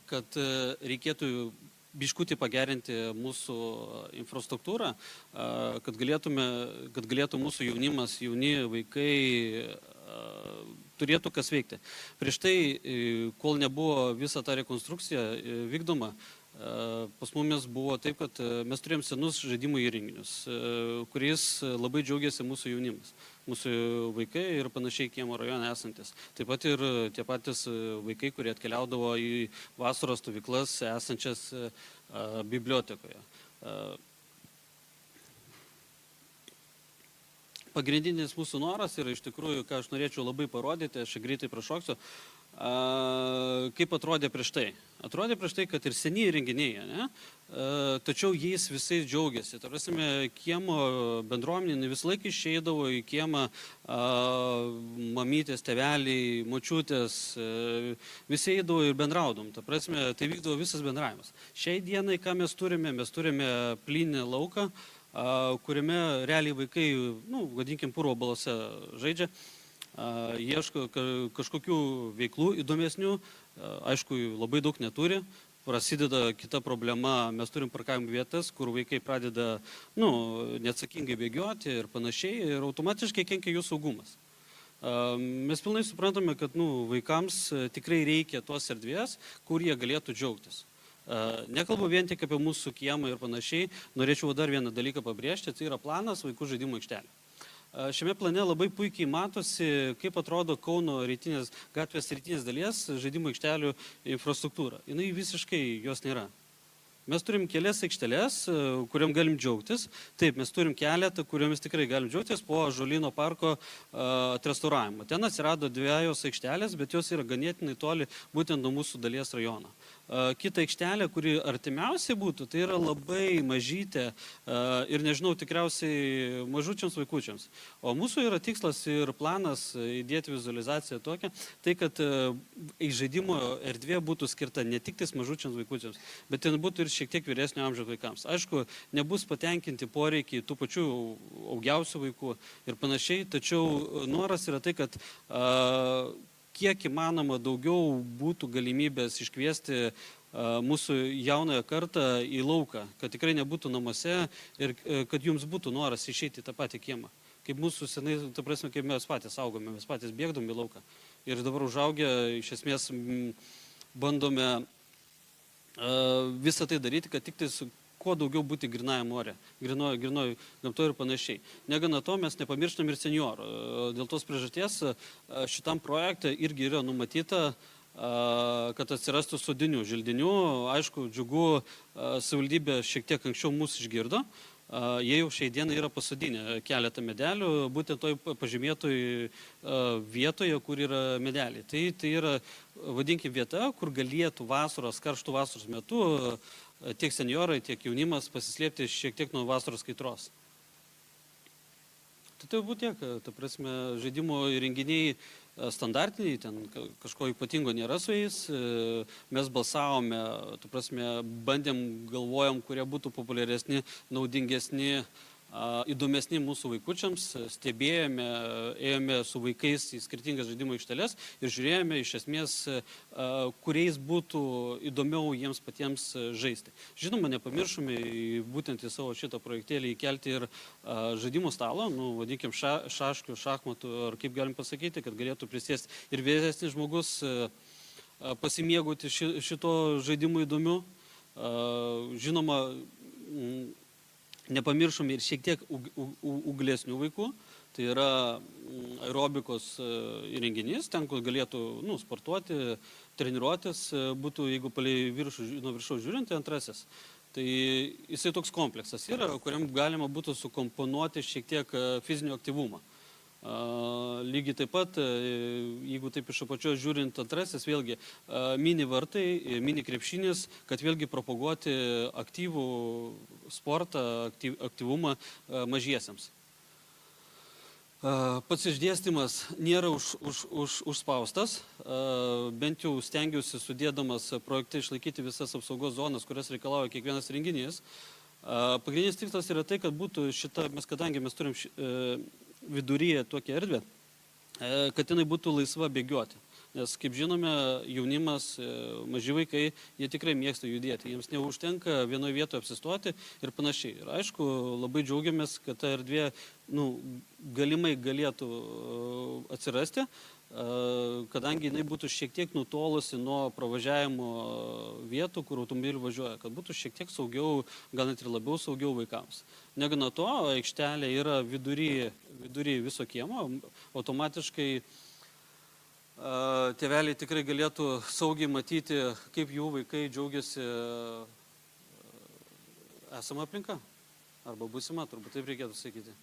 S10: kad reikėtų biškutį pagerinti mūsų infrastruktūrą, kad galėtų mūsų jaunimas, jauni vaikai turėtų kas veikti. Prieš tai, kol nebuvo visa ta rekonstrukcija vykdoma, pas mumis buvo taip, kad mes turėjom senus žaidimų įrenginius, kuriais labai džiaugiasi mūsų jaunimas, mūsų vaikai ir panašiai kiemo rajone esantis. Taip pat ir tie patys vaikai, kurie atkeliaudavo į vasaros stovyklas esančias bibliotekoje. Pagrindinis mūsų noras yra iš tikrųjų, ką aš norėčiau labai parodyti, aš greitai prašoksiu, kaip atrodė prieš tai. Atrodė prieš tai, kad ir seni įrenginiai, ne? Tačiau jais visais džiaugiasi. Tarasime, kiemo bendruomenė visą laiką išeidavo į kiemą mamytės, tėveliai, močiutės, visi eidavo ir bendraudom. Tai vykdavo visas bendravimas. Šiai dienai, ką mes turime plyninį lauką, kuriame realiai vaikai, vadinkim, purvo balose žaidžia, ieško kažkokių veiklų įdomesnių, aišku, labai daug neturi, prasideda kita problema, mes turim parkavimo vietas, kur vaikai pradeda neatsakingai bėgioti ir panašiai, ir automatiškai kenkia jų saugumas. Mes pilnai suprantame, kad vaikams tikrai reikia tos erdvės, kur jie galėtų džiaugtis. Nekalbu vien tik apie mūsų kiemą ir panašiai, norėčiau dar vieną dalyką pabrėžti, tai yra planas vaikų žaidimų aikštelė. Šiame plane labai puikiai matosi, kaip atrodo Kauno gatvės rytinės dalies žaidimų aikštelių infrastruktūra. Jinai visiškai jos nėra. Mes turim kelias aikšteles, kuriam galim džiaugtis. Taip, mes turim keletą, kuriomis tikrai galim džiaugtis po Ąžuolyno parko atrestauravimo. Ten atsirado 2 aikštelės, bet jos yra ganėtinai toli būtent nuo mūsų dalies rajono. Kita aikštelė, kuri artimiausiai būtų, tai yra labai mažytė ir nežinau, tikriausiai mažučiams vaikučiams. O mūsų yra tikslas ir planas įdėti vizualizaciją tokią, tai kad žaidimo erdvė būtų skirta ne tik tais mažučiams vaikučiams, bet ten būtų ir šiek tiek vyresnio amžiaus vaikams. Aišku, nebus patenkinti poreikiai tų pačių augiausių vaikų ir panašiai, tačiau noras yra tai, kad kiek įmanoma daugiau būtų galimybės iškviesti mūsų jaunąją kartą į lauką, kad tikrai nebūtų namuose ir kad jums būtų noras išeiti į tą patį kiemą. Kaip mūsų senai, ta prasme, kaip mes patys augome, mes patys bėgdom į lauką. Ir dabar užaugę, iš esmės, bandome visą tai daryti, kad tik tai kuo daugiau būti grinajam ore, grinoj gamtoje ir panašiai. Negana to, mes nepamirštam ir senjorų. Dėl tos priežasties šitam projekte irgi yra numatyta, kad atsirastų sodinių želdinių. Aišku, džiugu, savivaldybė šiek tiek anksčiau mūsų išgirdo. Jie jau šiai dienai yra pasodinę keletą medelių, būtent toj pažymėtoj vietoje, kur yra medeliai. Tai yra, vadinkim, vieta, kur galėtų karštų vasaros metu tiek senjorai, tiek jaunimas pasislėpti šiek tiek nuo vasaros kaitros. Tai būtų tiek, ta prasme, žaidimo įrenginiai standartiniai, ten kažko ypatingo nėra su jais. Mes balsavome, ta prasme, bandėm, galvojom, kurie būtų populiaresni, naudingesni, įdomesni mūsų vaikučiams, stebėjome, ėjome su vaikais į skirtingas žaidimo aikšteles ir žiūrėjome iš esmės, kuriais būtų įdomiau jiems patiems žaisti. Žinoma, nepamiršome būtent į savo šitą projektėlį įkelti ir žaidimų stalo, vadinkim, šaškių, šachmatų, ar kaip galim pasakyti, kad galėtų prisėsti ir vyresnis žmogus pasimėgauti šito žaidimų įdomiu. Žinoma, nepamiršome ir šiek tiek uglesnių vaikų, tai yra aerobikos įrenginys, ten, kur galėtų sportuoti, treniruotis, būtų, jeigu nuo viršaus žiūrint, tai antrasis. Tai jisai toks kompleksas yra, kuriam galima būtų sukomponuoti šiek tiek fizinio aktyvumą. Lygiai taip pat, jeigu taip iš apačios žiūrint antrasis, vėlgi mini vartai, mini krepšinis, kad vėlgi propaguoti aktyvų sportą, aktyvumą mažiesiems. Pats išdėstymas nėra užspaustas, bent jau stengiausi sudėdamas projekte išlaikyti visas apsaugos zonas, kurias reikalauja kiekvienas renginys. Pagrindinis tikslas yra tai, kad būtų šita, kadangi mes turim viduryje tokią erdvę, kad jinai būtų laisva bėgioti. Nes, kaip žinome, jaunimas, maži vaikai, jie tikrai mėgsta judėti. Jiems neužtenka vienoje vietoje apsistoti ir panašiai. Ir aišku, labai džiaugiamės, kad ta erdvė galimai galėtų atsirasti, kadangi jinai būtų šiek tiek nutolusi nuo pravažiavimo vietų, kur automobiliai važiuoja, kad būtų šiek tiek saugiau, gal net ir labiau saugiau vaikams. Negana to, aikštelė yra vidury viso kiemo, automatiškai tėveliai tikrai galėtų saugiai matyti, kaip jų vaikai džiaugiasi esama aplinka, arba būsima, turbūt taip reikėtų sakyti.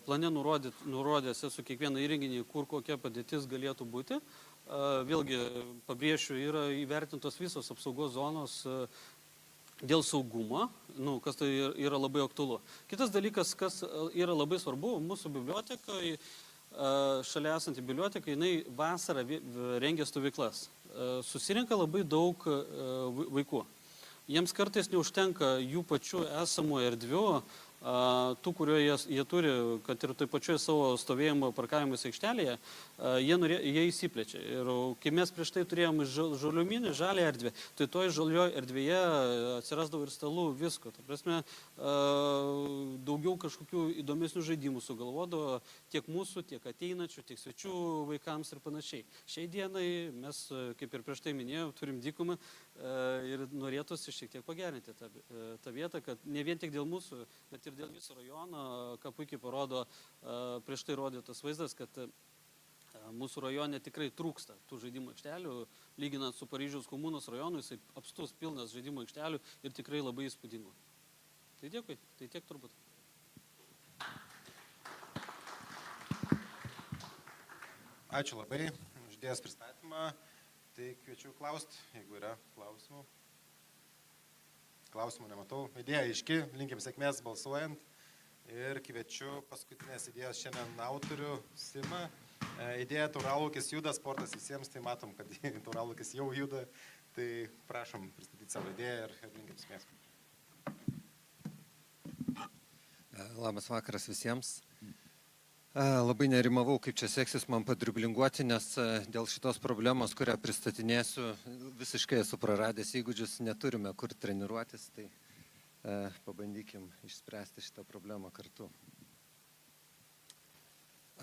S10: Plane nurodęs esu kiekvieną įrenginį, kur kokia padėtis galėtų būti. Vėlgi, pabrėšiu, yra įvertintos visos apsaugos zonos dėl saugumo, kas tai yra labai aktualu. Kitas dalykas, kas yra labai svarbu, mūsų bibliotekai, šalia esantį biblioteką, jinai vasarą rengia stovyklas. Susirenka labai daug vaikų. Jiems kartais neužtenka jų pačių esamų erdvių, tų, kurioje jie turi, kad ir toj pačioje savo stovėjimo parkavimos aikštelėje, jie įsiplečia. Ir kai mes prieš tai turėjom žaliuminį, žalią erdvę, tai toj žalioje erdvėje atsirasdavo ir stalų, visko. Ta prasme, daugiau kažkokių įdomesnių žaidimų sugalvodavo tiek mūsų, tiek ateinačių, tiek svečių vaikams ir panašiai. Šiai dienai mes, kaip ir prieš tai minėjau, turim dykumą ir norėtųsi šiek tiek pagerinti tą vietą, kad ne vien tik dėl mūsų, bet ir dėl viso rajono, ką puikiai parodo prieš tai rodytas vaizdas, kad mūsų rajone tikrai trūksta tų žaidimų aikštelių. Lyginant su Paryžiaus komunos rajonu, jisai apstus pilnas žaidimų aikštelių ir tikrai labai įspūdingo. Tai dėkui, tai tiek turbūt.
S1: Ačiū labai už idėjos pristatymą. Tai kviečiu klausti, jeigu yra klausimų. Klausimų nematau. Idėja aiški, linkim sėkmės balsuojant. Ir kviečiu paskutinės idėjos šiandien autorių Simą. Idėja Tauralaukis juda, sportas visiems, tai matom, kad Tauralaukis jau juda. Tai prašom pristatyti savo idėją ir linkim sėkmės.
S3: Labas vakaras visiems. Labai nerimavau, kaip čia seksis man padriblinguoti, nes dėl šitos problemos, kurią pristatinėsiu, visiškai esu praradęs įgūdžius, neturime kur treniruotis, tai pabandykim išspręsti šitą problemą kartu.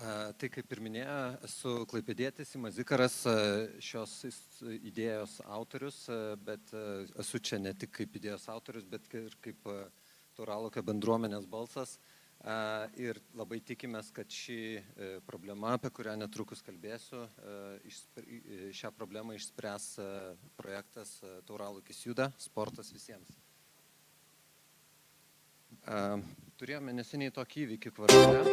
S3: Tai kaip ir minėjo, esu klaipėdietis Simas Zikaras, šios idėjos autorius, bet esu čia ne tik kaip idėjos autorius, bet ir kaip Tauralaukio bendruomenės balsas. Ir labai tikimės, kad ši problema, apie kurią netrukus kalbėsiu, šią problemą išspręs projektas Tauralaukis juda, sportas visiems. Turėjome neseniai tokį įvykį kvartale.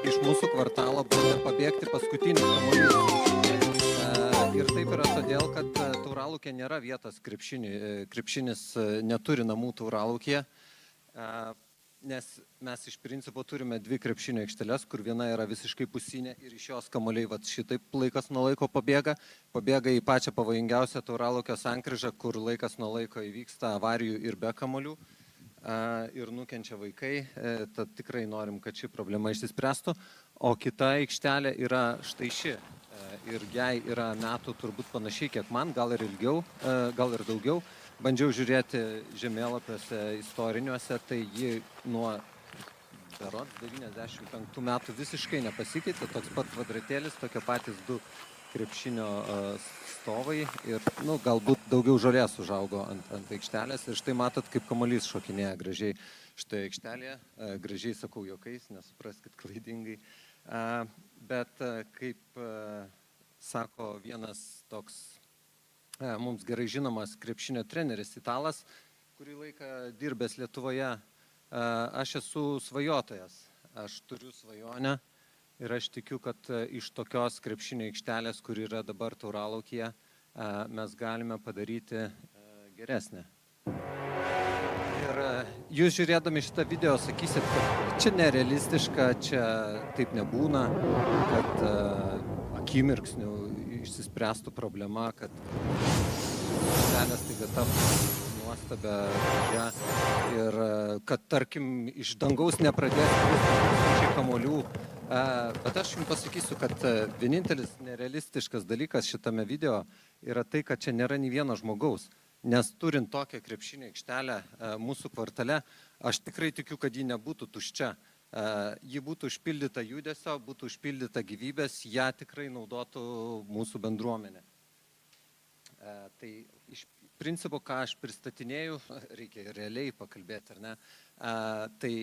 S3: Iš mūsų kvartalo bandė pabėgti paskutinį kamuolys. Ir taip yra todėl, kad Tauralaukė nėra vietos krepšiniui. Krepšinis neturi namų Tauralaukėje. Nes mes iš principo turime dvi krepšinio aikšteles, kur viena yra visiškai pusinė ir iš jos kamuoliai šitaip laikas nuo laiko pabėga į pačią pavojingiausią Tauralaukio sankryžą, kur laikas nuo laiko įvyksta avarijų ir be kamuolių ir nukenčia vaikai. Tad tikrai norim, kad ši problema išsispręstų. O kita aikštelė yra štai ši. Ir jai yra metų turbūt panašiai, kiek man, gal ir ilgiau, gal ir daugiau. Bandžiau žiūrėti žemėlapiuose istoriniuose, tai ji nuo 95 metų visiškai nepasikeitė, toks pat kvadratėlis, tokie patys du krepšinio stovai ir galbūt daugiau žolės užaugo ant aikštelės ir štai matot, kaip kamuolys šokinėja gražiai šitoje aikštelėje, gražiai sakau juokais, nesupraskit klaidingai, bet kaip sako vienas toks mums gerai žinomas krepšinio treneris italas, kurį laiką dirbęs Lietuvoje, aš esu svajotojas, aš turiu svajonę ir aš tikiu, kad iš tokios krepšinio aikštelės, kur yra dabar Tauralaukyje, mes galime padaryti geresnę. Ir jūs žiūrėdami šitą video sakysit, kad čia nerealistiška, čia taip nebūna, kad akimirksniu išsispręstų problema, kad aikštelės taiga taptų nuostabę gražią ir kad, tarkim, iš dangaus nepradės tūkstančiai kamuolių. Bet aš jums pasakysiu, kad vienintelis nerealistiškas dalykas šitame video yra tai, kad čia nėra nei vieno žmogaus. Nes turint tokią krepšinio aikštelę mūsų kvartale, aš tikrai tikiu, kad ji nebūtų tuščia. Ji būtų užpildyta judesio, būtų užpildyta gyvybės, ją tikrai naudotų mūsų bendruomenė. Tai iš principo, ką aš pristatinėjau, reikia realiai pakalbėti, ar ne? Tai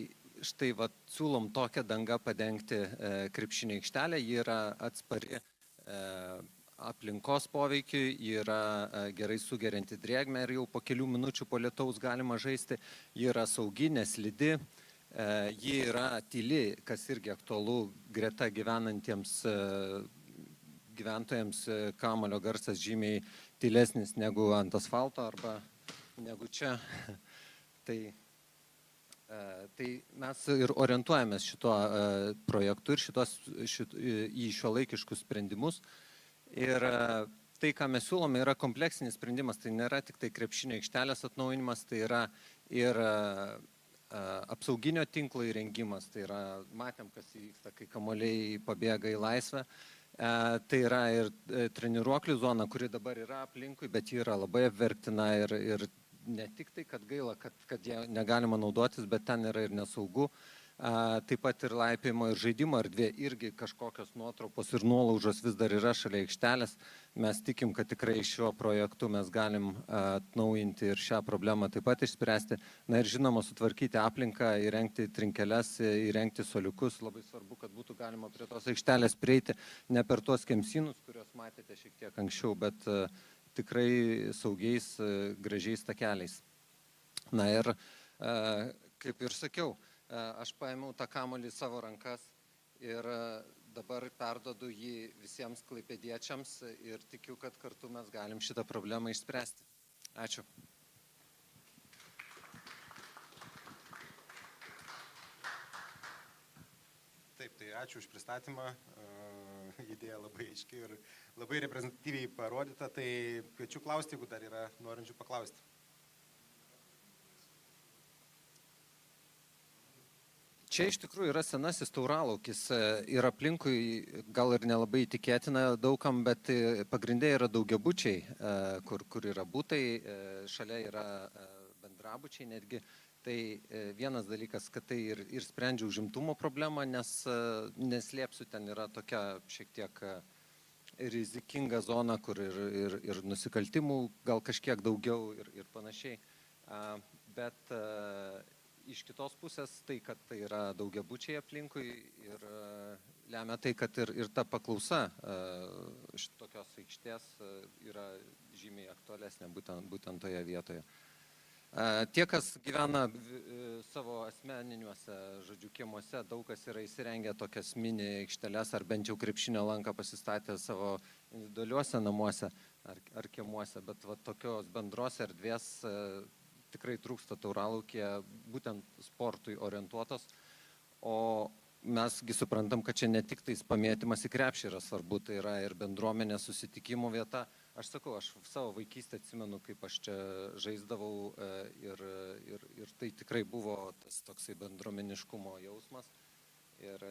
S3: štai siūlom tokią dangą padengti krepšinio aikštelę, ji yra atspari aplinkos poveikiui, ji yra gerai sugerianti drėgmę ir jau po kelių minučių po lietaus galima žaisti, ji yra saugi, neslidi. Ji yra tyli, kas irgi aktualu greta gyvenantiems gyventojams, kamuolio garsas žymiai tylesnis negu ant asfalto arba negu čia. Tai mes ir orientuojamės šituo projektu ir į šiuolaikiškus sprendimus. Ir tai, ką mes siūlome, yra kompleksinis sprendimas, tai nėra tik tai krepšinio aikštelės atnaujinimas, tai yra ir apsauginio tinklo įrengimas, tai yra, matėm, kas įvyksta, kai kamuoliai pabėga į laisvę, tai yra ir treniruoklių zona, kuri dabar yra aplinkui, bet ji yra labai apverktina ir ne tik tai, kad gaila, kad ją negalima naudotis, bet ten yra ir nesaugu. Taip pat ir laipėjimo ir žaidimo erdvė, irgi kažkokios nuotraupos ir nuolaužos vis dar yra šalia aikštelės. Mes tikim, kad tikrai šiuo projektu mes galim atnaujinti ir šią problemą taip pat išspręsti. Na ir žinoma, sutvarkyti aplinką, įrengti trinkeles, įrengti soliukus. Labai svarbu, kad būtų galima prie tos aikštelės prieiti ne per tuos kemsynus, kuriuos matėte šiek tiek anksčiau, bet tikrai saugiais, gražiais takeliais. Na ir, kaip ir sakiau, aš paėmiau tą kamuolį į savo rankas ir dabar perdodu jį visiems klaipėdiečiams ir tikiu, kad kartu mes galim šitą problemą išspręsti. Ačiū.
S1: Taip, tai ačiū už pristatymą. Idėja labai aiški ir labai reprezentatyviai parodyta. Tai kviečiu klausti, jeigu dar yra norinčių paklausti.
S3: Čia iš tikrųjų yra senasis tauralaukis ir aplinkui gal ir nelabai tikėtina daugam, bet pagrindė yra daugiabučiai, kur yra butai, šalia yra bendrabučiai netgi. Tai vienas dalykas, kad tai ir sprendžia užimtumo problemą, nes neslėpsiu, ten yra tokia šiek tiek rizikinga zona, kur ir nusikaltimų gal kažkiek daugiau ir panašiai. Bet iš kitos pusės tai, kad tai yra daugiabučiai aplinkui ir lemia tai, kad ir ta paklausa šitokios aikštės yra žymiai aktualesnė būtent toje vietoje. Tie, kas gyvena savo asmeniniuose, kiemuose, daug kas yra įsirengę tokias mini aikšteles ar bent jau krepšinio lanką pasistatę savo individualiuose namuose ar kiemuose, bet va, tokios bendros erdvės tikrai trūksta tauralaukėje, būtent sportui orientuotos, o mesgi suprantam, kad čia ne tik tais pamėtymas į krepšį yra svarbu, tai yra ir bendruomenės susitikimų vieta. Aš sakau, aš savo vaikystę atsimenu, kaip aš čia žaisdavau ir tai tikrai buvo tas toksai bendruomeniškumo jausmas. Ir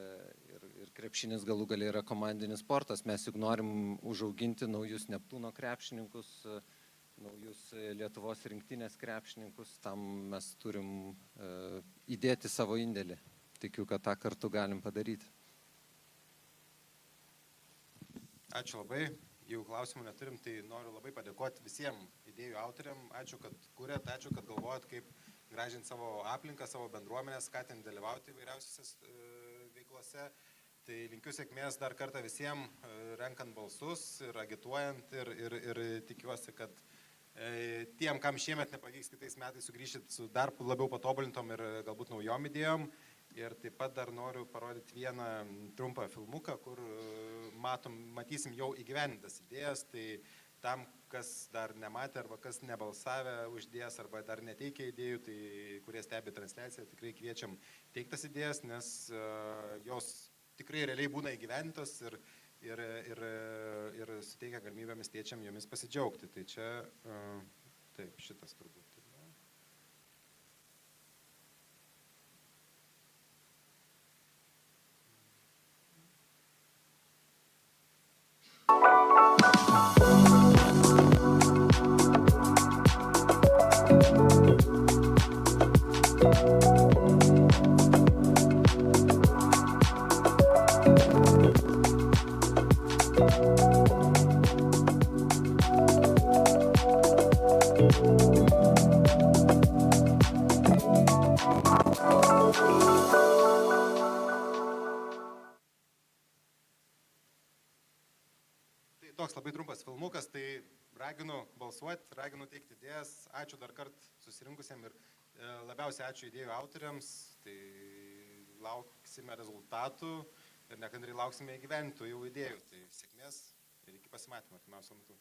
S3: krepšinis galų galiai yra komandinis sportas. Mes juk norim užauginti naujus Neptūno krepšininkus, naujus Lietuvos rinktinės krepšininkus. Tam mes turim įdėti savo indėlį. Tikiu, kad tą kartu galim padaryti.
S1: Ačiū labai. Jeigu klausimų neturim, tai noriu labai padėkoti visiems idėjų autoriam. Ačiū, kad kūrėt, ačiū, kad galvojat, kaip gražinti savo aplinką, savo bendruomenę, skatinti dalyvauti įvairiausiose veiklose. Tai linkiu sėkmės dar kartą visiems, renkant balsus ir agituojant ir tikiuosi, kad tiem, kam šiemet nepavyks, kitais metais sugrįžti su dar labiau patobulintom ir galbūt naujom idėjom. Ir taip pat dar noriu parodyti vieną trumpą filmuką, kur matysim jau įgyvendintas idėjas. Tai tam, kas dar nematė arba kas nebalsavę už idėjas arba dar neteikia idėjų, tai kurie stebi transliaciją, tikrai kviečiam teiktas idėjas, nes jos tikrai realiai būna įgyvendintos ir suteikia galimybę miestiečiam jomis pasidžiaugti. Tai čia taip, šitas turbūt. Toks labai trumpas filmukas, tai raginu balsuoti, raginu teikti idėjas. Ačiū dar kartą susirinkusiem ir labiausiai ačiū idėjų autoriams. Tai lauksime rezultatų ir nekantrai lauksime įgyvendintų jau idėjų. Tai sėkmės ir iki pasimatymo artimiausiu metu.